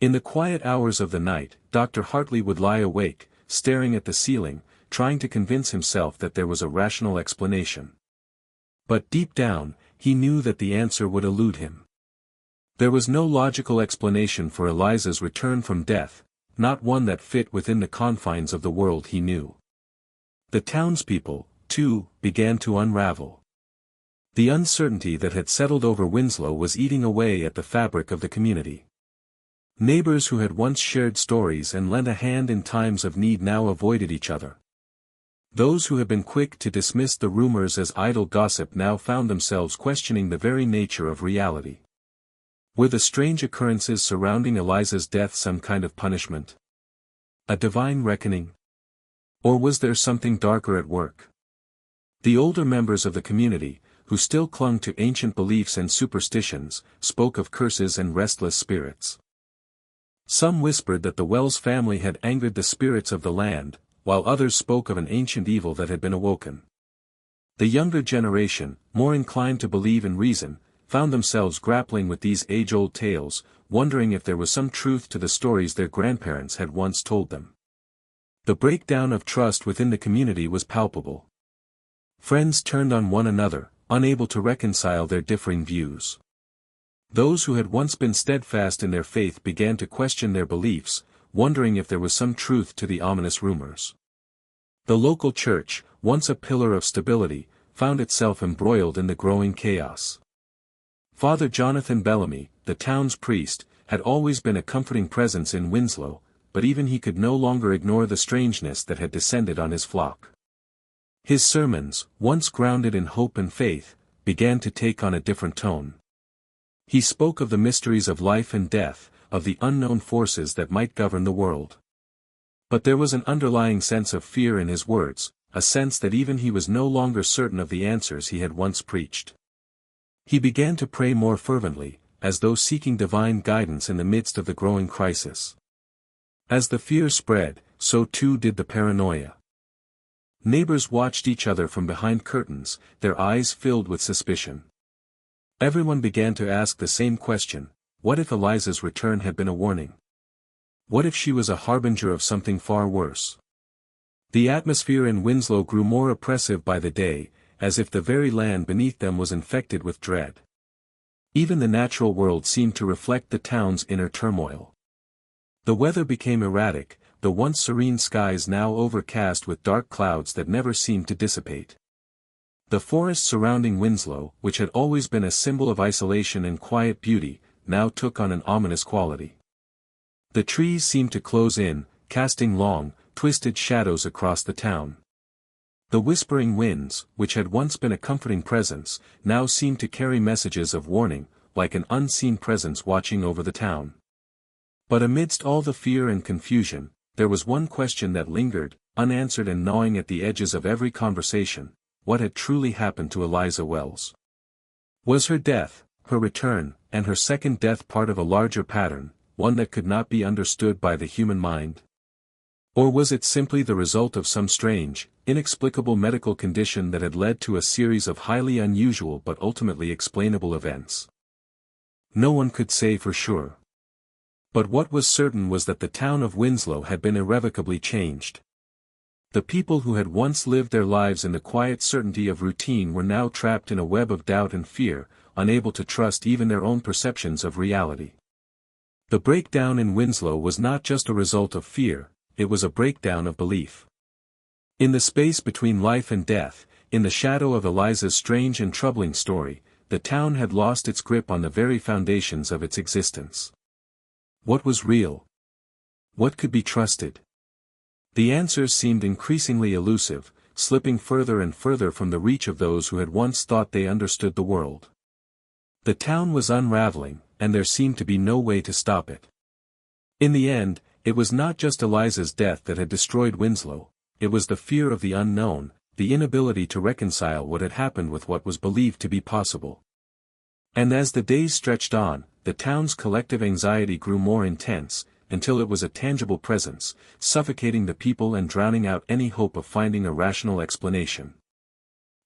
In the quiet hours of the night, Dr. Hartley would lie awake, staring at the ceiling, trying to convince himself that there was a rational explanation. But deep down, he knew that the answer would elude him. There was no logical explanation for Eliza's return from death, not one that fit within the confines of the world he knew. The townspeople, too, began to unravel. The uncertainty that had settled over Winslow was eating away at the fabric of the community. Neighbors who had once shared stories and lent a hand in times of need now avoided each other. Those who had been quick to dismiss the rumors as idle gossip now found themselves questioning the very nature of reality. Were the strange occurrences surrounding Eliza's death some kind of punishment? A divine reckoning? Or was there something darker at work? The older members of the community, who still clung to ancient beliefs and superstitions, spoke of curses and restless spirits. Some whispered that the Wells family had angered the spirits of the land, while others spoke of an ancient evil that had been awoken. The younger generation, more inclined to believe in reason, found themselves grappling with these age-old tales, wondering if there was some truth to the stories their grandparents had once told them. The breakdown of trust within the community was palpable. Friends turned on one another, unable to reconcile their differing views. Those who had once been steadfast in their faith began to question their beliefs, wondering if there was some truth to the ominous rumors. The local church, once a pillar of stability, found itself embroiled in the growing chaos. Father Jonathan Bellamy, the town's priest, had always been a comforting presence in Winslow, but even he could no longer ignore the strangeness that had descended on his flock. His sermons, once grounded in hope and faith, began to take on a different tone. He spoke of the mysteries of life and death, of the unknown forces that might govern the world. But there was an underlying sense of fear in his words, a sense that even he was no longer certain of the answers he had once preached. He began to pray more fervently, as though seeking divine guidance in the midst of the growing crisis. As the fear spread, so too did the paranoia. Neighbors watched each other from behind curtains, their eyes filled with suspicion. Everyone began to ask the same question: what if Eliza's return had been a warning? What if she was a harbinger of something far worse? The atmosphere in Winslow grew more oppressive by the day, as if the very land beneath them was infected with dread. Even the natural world seemed to reflect the town's inner turmoil. The weather became erratic, the once serene skies now overcast with dark clouds that never seemed to dissipate. The forest surrounding Winslow, which had always been a symbol of isolation and quiet beauty, now took on an ominous quality. The trees seemed to close in, casting long, twisted shadows across the town. The whispering winds, which had once been a comforting presence, now seemed to carry messages of warning, like an unseen presence watching over the town. But amidst all the fear and confusion, there was one question that lingered, unanswered and gnawing at the edges of every conversation: what had truly happened to Eliza Wells? Was her death, her return, and her second death part of a larger pattern, one that could not be understood by the human mind? Or was it simply the result of some strange, inexplicable medical condition that had led to a series of highly unusual but ultimately explainable events? No one could say for sure. But what was certain was that the town of Winslow had been irrevocably changed. The people who had once lived their lives in the quiet certainty of routine were now trapped in a web of doubt and fear, unable to trust even their own perceptions of reality. The breakdown in Winslow was not just a result of fear, it was a breakdown of belief. In the space between life and death, in the shadow of Eliza's strange and troubling story, the town had lost its grip on the very foundations of its existence. What was real? What could be trusted? The answers seemed increasingly elusive, slipping further and further from the reach of those who had once thought they understood the world. The town was unraveling, and there seemed to be no way to stop it. In the end, it was not just Eliza's death that had destroyed Winslow, it was the fear of the unknown, the inability to reconcile what had happened with what was believed to be possible. And as the days stretched on, the town's collective anxiety grew more intense, until it was a tangible presence, suffocating the people and drowning out any hope of finding a rational explanation.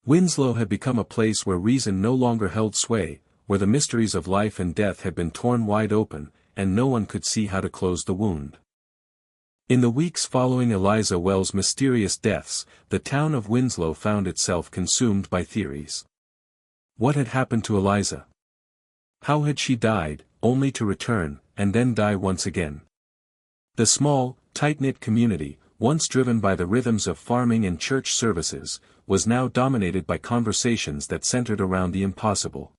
Winslow had become a place where reason no longer held sway, where the mysteries of life and death had been torn wide open, and no one could see how to close the wound. In the weeks following Eliza Wells' mysterious deaths, the town of Winslow found itself consumed by theories. What had happened to Eliza? How had she died, only to return, and then die once again? The small, tight-knit community, once driven by the rhythms of farming and church services, was now dominated by conversations that centered around the impossible.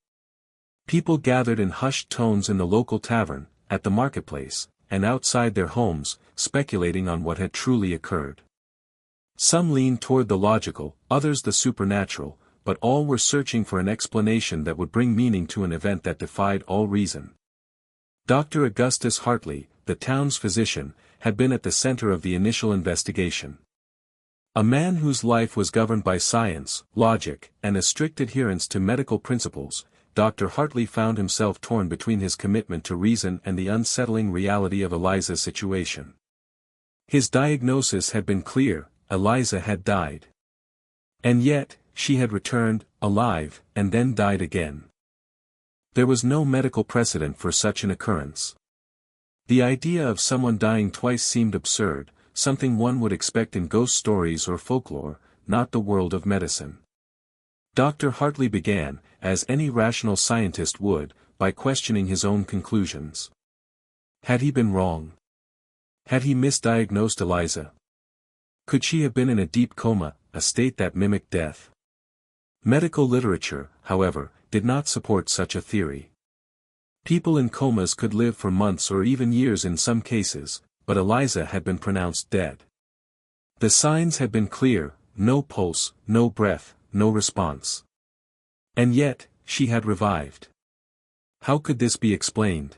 People gathered in hushed tones in the local tavern, at the marketplace, and outside their homes, speculating on what had truly occurred. Some leaned toward the logical, others the supernatural, but all were searching for an explanation that would bring meaning to an event that defied all reason. Dr. Augustus Hartley, the town's physician, had been at the center of the initial investigation. A man whose life was governed by science, logic, and a strict adherence to medical principles, Dr. Hartley found himself torn between his commitment to reason and the unsettling reality of Eliza's situation. His diagnosis had been clear: Eliza had died. And yet, she had returned, alive, and then died again. There was no medical precedent for such an occurrence. The idea of someone dying twice seemed absurd, something one would expect in ghost stories or folklore, not the world of medicine. Dr. Hartley began, as any rational scientist would, by questioning his own conclusions. Had he been wrong? Had he misdiagnosed Eliza? Could she have been in a deep coma, a state that mimicked death? Medical literature, however, did not support such a theory. People in comas could live for months or even years in some cases, but Eliza had been pronounced dead. The signs had been clear: no pulse, no breath, no response. And yet, she had revived. How could this be explained?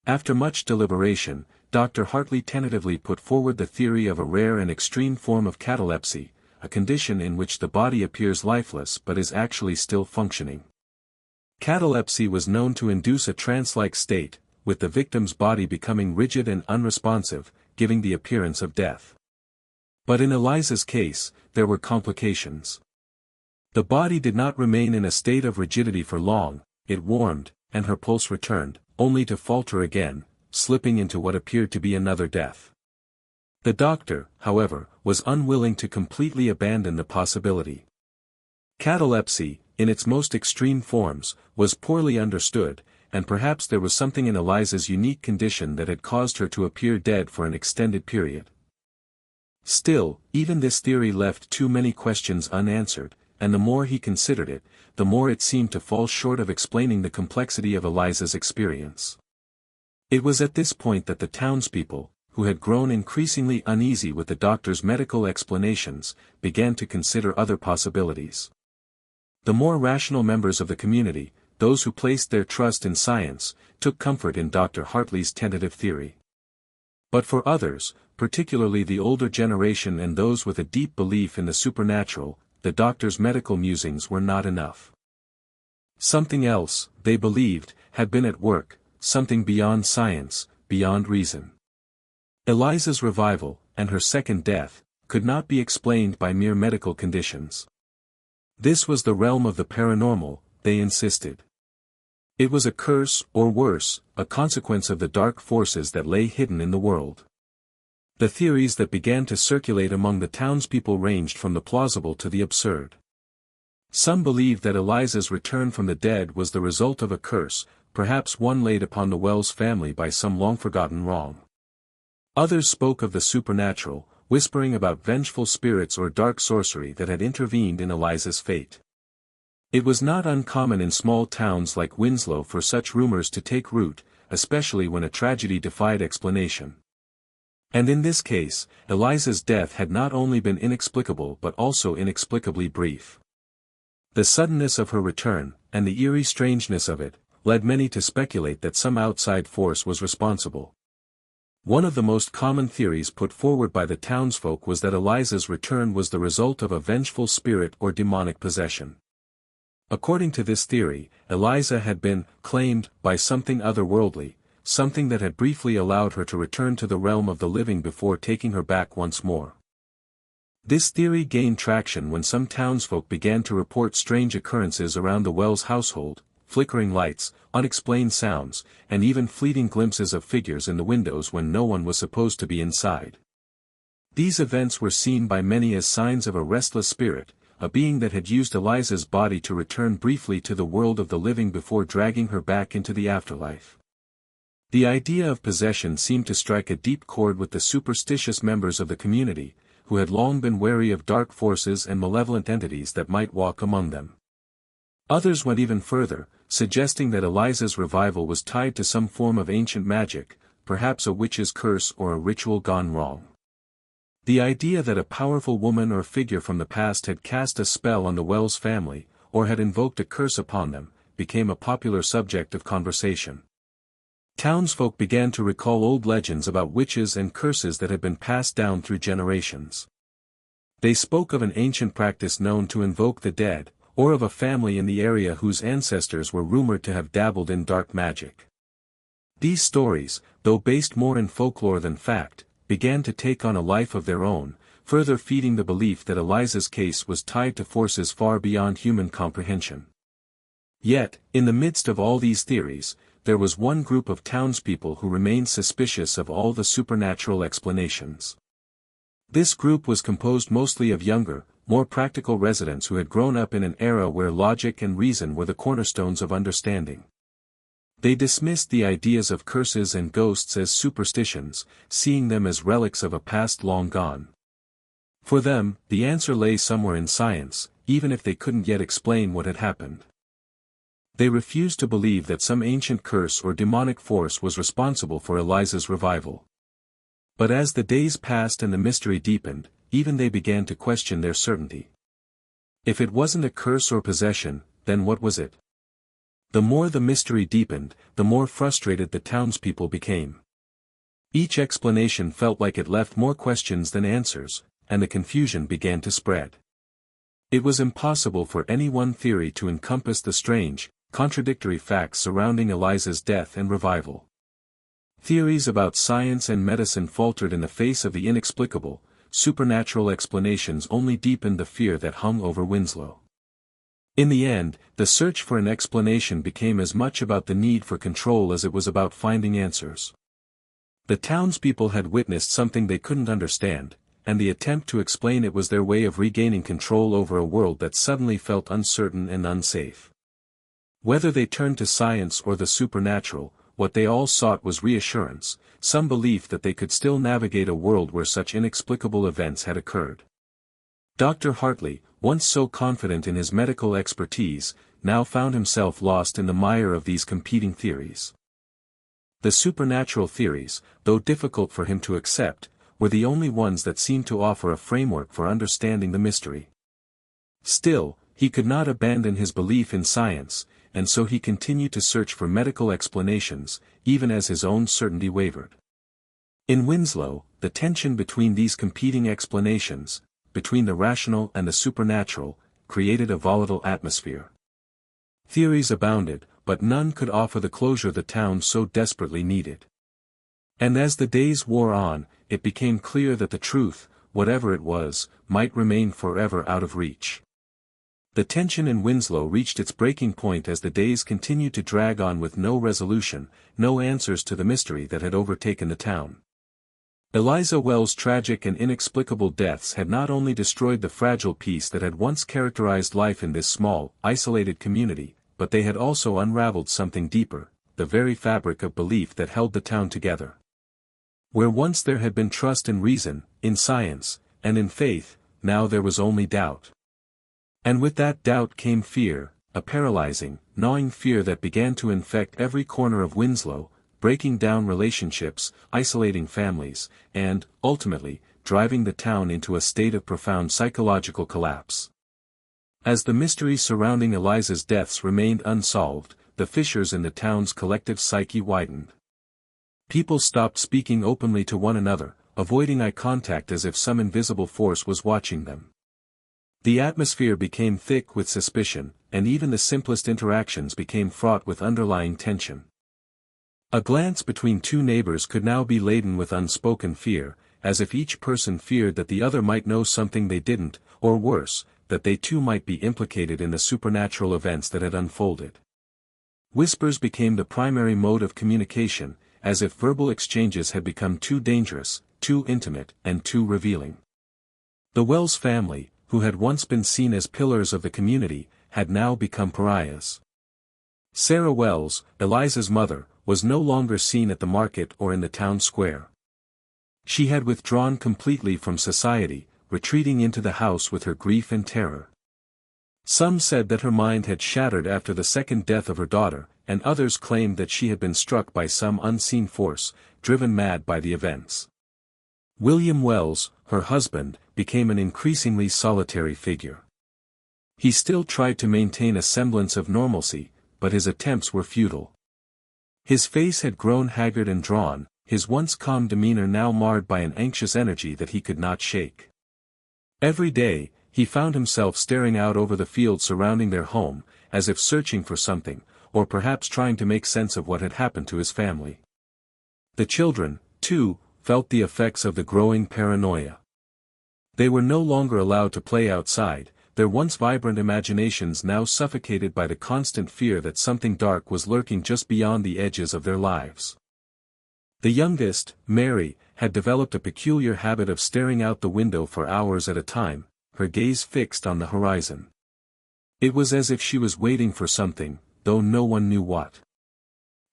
After much deliberation, Dr. Hartley tentatively put forward the theory of a rare and extreme form of catalepsy, a condition in which the body appears lifeless but is actually still functioning. Catalepsy was known to induce a trance-like state, with the victim's body becoming rigid and unresponsive, giving the appearance of death. But in Eliza's case, there were complications. The body did not remain in a state of rigidity for long, it warmed, and her pulse returned, only to falter again, slipping into what appeared to be another death. The doctor, however, was unwilling to completely abandon the possibility. Catalepsy, in its most extreme forms, was poorly understood, and perhaps there was something in Eliza's unique condition that had caused her to appear dead for an extended period. Still, even this theory left too many questions unanswered, and the more he considered it, the more it seemed to fall short of explaining the complexity of Eliza's experience. It was at this point that the townspeople, who had grown increasingly uneasy with the doctor's medical explanations, began to consider other possibilities. The more rational members of the community, those who placed their trust in science, took comfort in Dr. Hartley's tentative theory. But for others, particularly the older generation and those with a deep belief in the supernatural, the doctor's medical musings were not enough. Something else, they believed, had been at work, something beyond science, beyond reason. Eliza's revival, and her second death, could not be explained by mere medical conditions. This was the realm of the paranormal, they insisted. It was a curse, or worse, a consequence of the dark forces that lay hidden in the world. The theories that began to circulate among the townspeople ranged from the plausible to the absurd. Some believed that Eliza's return from the dead was the result of a curse, perhaps one laid upon the Wells family by some long-forgotten wrong. Others spoke of the supernatural, whispering about vengeful spirits or dark sorcery that had intervened in Eliza's fate. It was not uncommon in small towns like Winslow for such rumors to take root, especially when a tragedy defied explanation. And in this case, Eliza's death had not only been inexplicable but also inexplicably brief. The suddenness of her return, and the eerie strangeness of it, led many to speculate that some outside force was responsible. One of the most common theories put forward by the townsfolk was that Eliza's return was the result of a vengeful spirit or demonic possession. According to this theory, Eliza had been claimed by something otherworldly, something that had briefly allowed her to return to the realm of the living before taking her back once more. This theory gained traction when some townsfolk began to report strange occurrences around the Wells household, flickering lights, unexplained sounds, and even fleeting glimpses of figures in the windows when no one was supposed to be inside. These events were seen by many as signs of a restless spirit, a being that had used Eliza's body to return briefly to the world of the living before dragging her back into the afterlife. The idea of possession seemed to strike a deep chord with the superstitious members of the community, who had long been wary of dark forces and malevolent entities that might walk among them. Others went even further, suggesting that Eliza's revival was tied to some form of ancient magic, perhaps a witch's curse or a ritual gone wrong. The idea that a powerful woman or figure from the past had cast a spell on the Wells family, or had invoked a curse upon them, became a popular subject of conversation. Townsfolk began to recall old legends about witches and curses that had been passed down through generations. They spoke of an ancient practice known to invoke the dead, or of a family in the area whose ancestors were rumored to have dabbled in dark magic. These stories, though based more in folklore than fact, began to take on a life of their own, further feeding the belief that Eliza's case was tied to forces far beyond human comprehension. Yet, in the midst of all these theories, there was one group of townspeople who remained suspicious of all the supernatural explanations. This group was composed mostly of younger, more practical residents who had grown up in an era where logic and reason were the cornerstones of understanding. They dismissed the ideas of curses and ghosts as superstitions, seeing them as relics of a past long gone. For them, the answer lay somewhere in science, even if they couldn't yet explain what had happened. They refused to believe that some ancient curse or demonic force was responsible for Eliza's revival. But as the days passed and the mystery deepened, even they began to question their certainty. If it wasn't a curse or possession, then what was it? The more the mystery deepened, the more frustrated the townspeople became. Each explanation felt like it left more questions than answers, and the confusion began to spread. It was impossible for any one theory to encompass the strange, contradictory facts surrounding Eliza's death and revival. Theories about science and medicine faltered in the face of the inexplicable. Supernatural explanations only deepened the fear that hung over Winslow. In the end, the search for an explanation became as much about the need for control as it was about finding answers. The townspeople had witnessed something they couldn't understand, and the attempt to explain it was their way of regaining control over a world that suddenly felt uncertain and unsafe. Whether they turned to science or the supernatural, what they all sought was reassurance, some belief that they could still navigate a world where such inexplicable events had occurred. Dr. Hartley, once so confident in his medical expertise, now found himself lost in the mire of these competing theories. The supernatural theories, though difficult for him to accept, were the only ones that seemed to offer a framework for understanding the mystery. Still, he could not abandon his belief in science, and so he continued to search for medical explanations, even as his own certainty wavered. In Winslow, the tension between these competing explanations, between the rational and the supernatural, created a volatile atmosphere. Theories abounded, but none could offer the closure the town so desperately needed. And as the days wore on, it became clear that the truth, whatever it was, might remain forever out of reach. The tension in Winslow reached its breaking point as the days continued to drag on with no resolution, no answers to the mystery that had overtaken the town. Eliza Wells' tragic and inexplicable deaths had not only destroyed the fragile peace that had once characterized life in this small, isolated community, but they had also unraveled something deeper, the very fabric of belief that held the town together. Where once there had been trust in reason, in science, and in faith, now there was only doubt. And with that doubt came fear, a paralyzing, gnawing fear that began to infect every corner of Winslow, breaking down relationships, isolating families, and, ultimately, driving the town into a state of profound psychological collapse. As the mysteries surrounding Eliza's deaths remained unsolved, the fissures in the town's collective psyche widened. People stopped speaking openly to one another, avoiding eye contact as if some invisible force was watching them. The atmosphere became thick with suspicion, and even the simplest interactions became fraught with underlying tension. A glance between two neighbors could now be laden with unspoken fear, as if each person feared that the other might know something they didn't, or worse, that they too might be implicated in the supernatural events that had unfolded. Whispers became the primary mode of communication, as if verbal exchanges had become too dangerous, too intimate, and too revealing. The Wells family, who had once been seen as pillars of the community, had now become pariahs. Sarah Wells, Eliza's mother, was no longer seen at the market or in the town square. She had withdrawn completely from society, retreating into the house with her grief and terror. Some said that her mind had shattered after the second death of her daughter, and others claimed that she had been struck by some unseen force, driven mad by the events. William Wells, her husband, became an increasingly solitary figure. He still tried to maintain a semblance of normalcy, but his attempts were futile. His face had grown haggard and drawn, his once calm demeanor now marred by an anxious energy that he could not shake. Every day, he found himself staring out over the fields surrounding their home, as if searching for something, or perhaps trying to make sense of what had happened to his family. The children, too, felt the effects of the growing paranoia. They were no longer allowed to play outside, their once vibrant imaginations now suffocated by the constant fear that something dark was lurking just beyond the edges of their lives. The youngest, Mary, had developed a peculiar habit of staring out the window for hours at a time, her gaze fixed on the horizon. It was as if she was waiting for something, though no one knew what.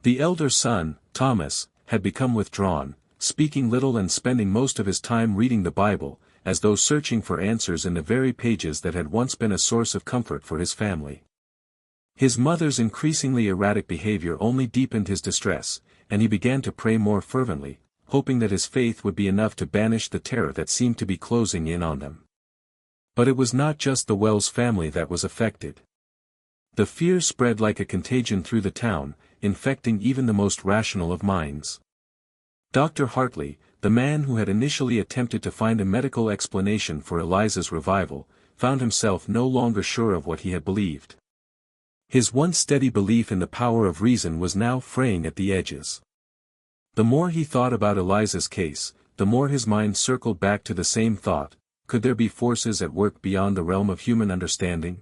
The elder son, Thomas, had become withdrawn, speaking little and spending most of his time reading the Bible, as though searching for answers in the very pages that had once been a source of comfort for his family. His mother's increasingly erratic behavior only deepened his distress, and he began to pray more fervently, hoping that his faith would be enough to banish the terror that seemed to be closing in on them. But it was not just the Wells family that was affected. The fear spread like a contagion through the town, infecting even the most rational of minds. Dr. Hartley, the man who had initially attempted to find a medical explanation for Eliza's revival, found himself no longer sure of what he had believed. His once steady belief in the power of reason was now fraying at the edges. The more he thought about Eliza's case, the more his mind circled back to the same thought: could there be forces at work beyond the realm of human understanding?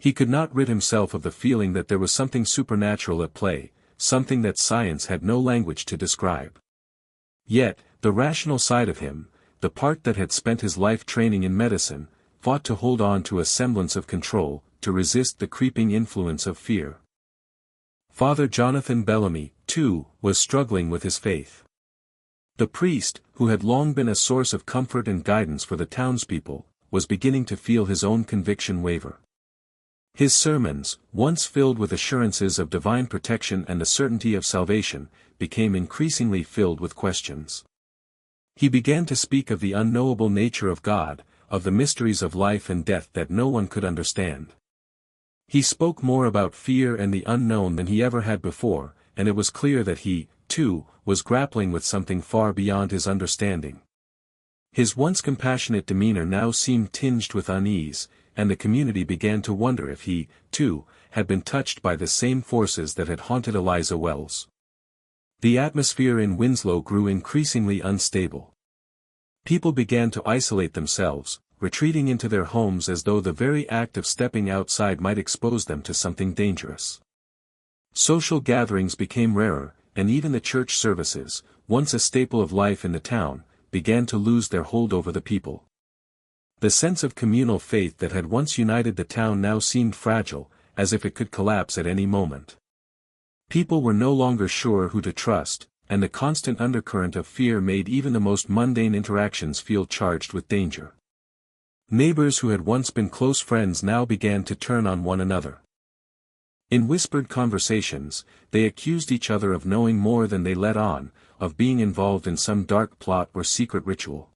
He could not rid himself of the feeling that there was something supernatural at play, something that science had no language to describe. Yet, the rational side of him, the part that had spent his life training in medicine, fought to hold on to a semblance of control, to resist the creeping influence of fear. Father Jonathan Bellamy, too, was struggling with his faith. The priest, who had long been a source of comfort and guidance for the townspeople, was beginning to feel his own conviction waver. His sermons, once filled with assurances of divine protection and the certainty of salvation, became increasingly filled with questions. He began to speak of the unknowable nature of God, of the mysteries of life and death that no one could understand. He spoke more about fear and the unknown than he ever had before, and it was clear that he, too, was grappling with something far beyond his understanding. His once compassionate demeanor now seemed tinged with unease, and the community began to wonder if he, too, had been touched by the same forces that had haunted Eliza Wells. The atmosphere in Winslow grew increasingly unstable. People began to isolate themselves, retreating into their homes as though the very act of stepping outside might expose them to something dangerous. Social gatherings became rarer, and even the church services, once a staple of life in the town, began to lose their hold over the people. The sense of communal faith that had once united the town now seemed fragile, as if it could collapse at any moment. People were no longer sure who to trust, and the constant undercurrent of fear made even the most mundane interactions feel charged with danger. Neighbors who had once been close friends now began to turn on one another. In whispered conversations, they accused each other of knowing more than they let on, of being involved in some dark plot or secret ritual.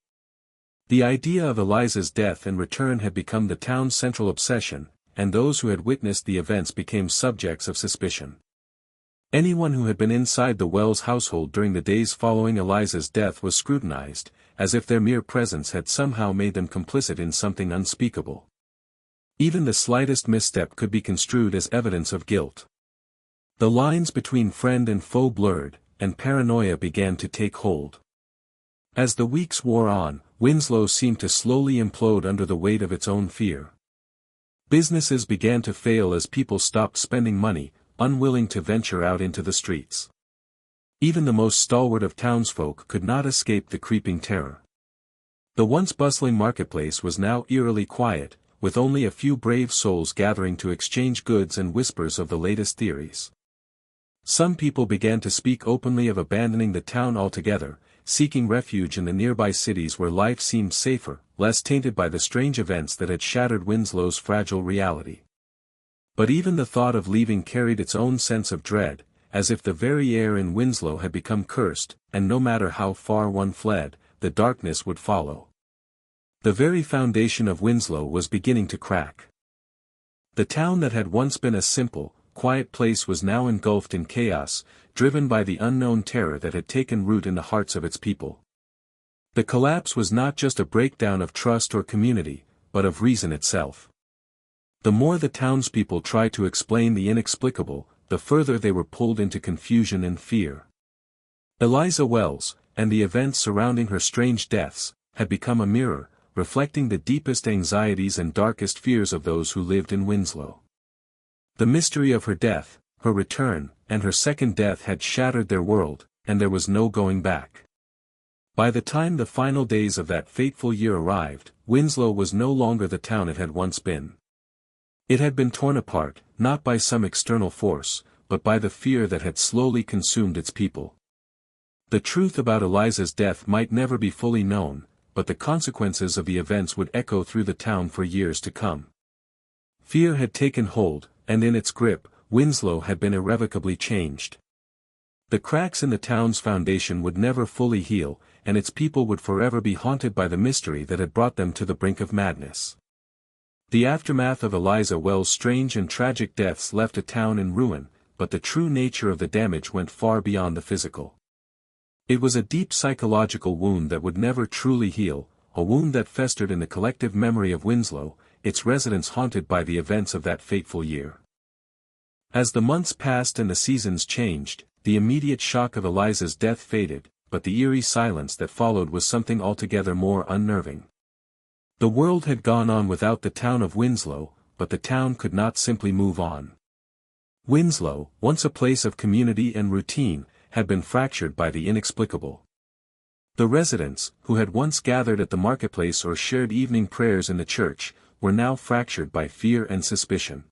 The idea of Eliza's death and return had become the town's central obsession, and those who had witnessed the events became subjects of suspicion. Anyone who had been inside the Wells household during the days following Eliza's death was scrutinized, as if their mere presence had somehow made them complicit in something unspeakable. Even the slightest misstep could be construed as evidence of guilt. The lines between friend and foe blurred, and paranoia began to take hold. As the weeks wore on, Winslow seemed to slowly implode under the weight of its own fear. Businesses began to fail as people stopped spending money, unwilling to venture out into the streets. Even the most stalwart of townsfolk could not escape the creeping terror. The once bustling marketplace was now eerily quiet, with only a few brave souls gathering to exchange goods and whispers of the latest theories. Some people began to speak openly of abandoning the town altogether, seeking refuge in the nearby cities where life seemed safer, less tainted by the strange events that had shattered Winslow's fragile reality. But even the thought of leaving carried its own sense of dread, as if the very air in Winslow had become cursed, and no matter how far one fled, the darkness would follow. The very foundation of Winslow was beginning to crack. The town that had once been a simple, quiet place was now engulfed in chaos, driven by the unknown terror that had taken root in the hearts of its people. The collapse was not just a breakdown of trust or community, but of reason itself. The more the townspeople tried to explain the inexplicable, the further they were pulled into confusion and fear. Eliza Wells, and the events surrounding her strange deaths, had become a mirror, reflecting the deepest anxieties and darkest fears of those who lived in Winslow. The mystery of her death, her return, and her second death had shattered their world, and there was no going back. By the time the final days of that fateful year arrived, Winslow was no longer the town it had once been. It had been torn apart, not by some external force, but by the fear that had slowly consumed its people. The truth about Eliza's death might never be fully known, but the consequences of the events would echo through the town for years to come. Fear had taken hold, and in its grip, Winslow had been irrevocably changed. The cracks in the town's foundation would never fully heal, and its people would forever be haunted by the mystery that had brought them to the brink of madness. The aftermath of Eliza Wells' strange and tragic deaths left a town in ruin, but the true nature of the damage went far beyond the physical. It was a deep psychological wound that would never truly heal, a wound that festered in the collective memory of Winslow, its residents haunted by the events of that fateful year. As the months passed and the seasons changed, the immediate shock of Eliza's death faded, but the eerie silence that followed was something altogether more unnerving. The world had gone on without the town of Winslow, but the town could not simply move on. Winslow, once a place of community and routine, had been fractured by the inexplicable. The residents, who had once gathered at the marketplace or shared evening prayers in the church, were now fractured by fear and suspicion.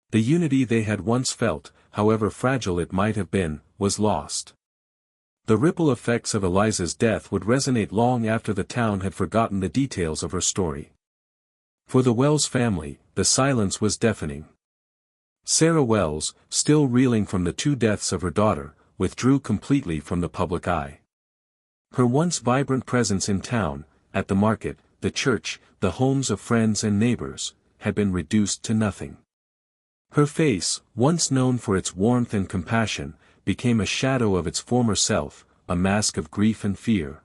The unity they had once felt, however fragile it might have been, was lost. The ripple effects of Eliza's death would resonate long after the town had forgotten the details of her story. For the Wells family, the silence was deafening. Sarah Wells, still reeling from the two deaths of her daughter, withdrew completely from the public eye. Her once vibrant presence in town, at the market, the church, the homes of friends and neighbors, had been reduced to nothing. Her face, once known for its warmth and compassion, became a shadow of its former self, a mask of grief and fear.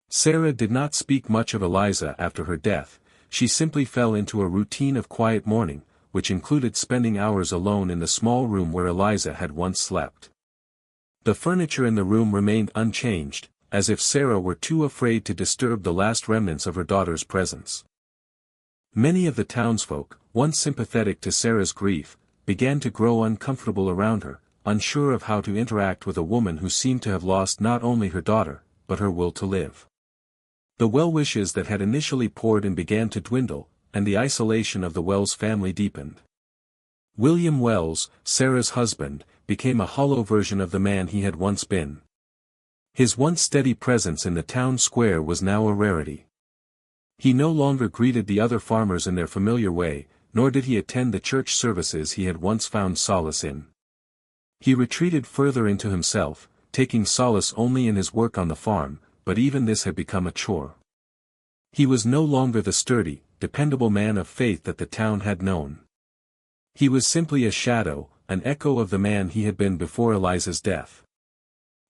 Sarah did not speak much of Eliza after her death. She simply fell into a routine of quiet mourning, which included spending hours alone in the small room where Eliza had once slept. The furniture in the room remained unchanged, as if Sarah were too afraid to disturb the last remnants of her daughter's presence. Many of the townsfolk, once sympathetic to Sarah's grief, began to grow uncomfortable around her, unsure of how to interact with a woman who seemed to have lost not only her daughter, but her will to live. The well-wishes that had initially poured in began to dwindle, and the isolation of the Wells family deepened. William Wells, Sarah's husband, became a hollow version of the man he had once been. His once steady presence in the town square was now a rarity. He no longer greeted the other farmers in their familiar way, nor did he attend the church services he had once found solace in. He retreated further into himself, taking solace only in his work on the farm, but even this had become a chore. He was no longer the sturdy, dependable man of faith that the town had known. He was simply a shadow, an echo of the man he had been before Eliza's death.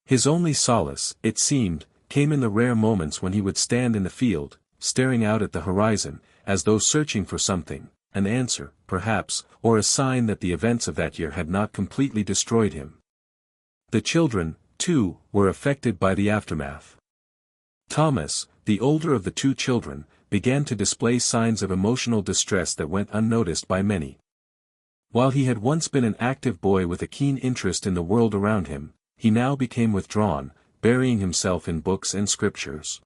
His only solace, it seemed, came in the rare moments when he would stand in the field, staring out at the horizon, as though searching for something, an answer, perhaps, or a sign that the events of that year had not completely destroyed him. The children, too, were affected by the aftermath. Thomas, the older of the two children, began to display signs of emotional distress that went unnoticed by many. While he had once been an active boy with a keen interest in the world around him, he now became withdrawn, burying himself in books and scriptures.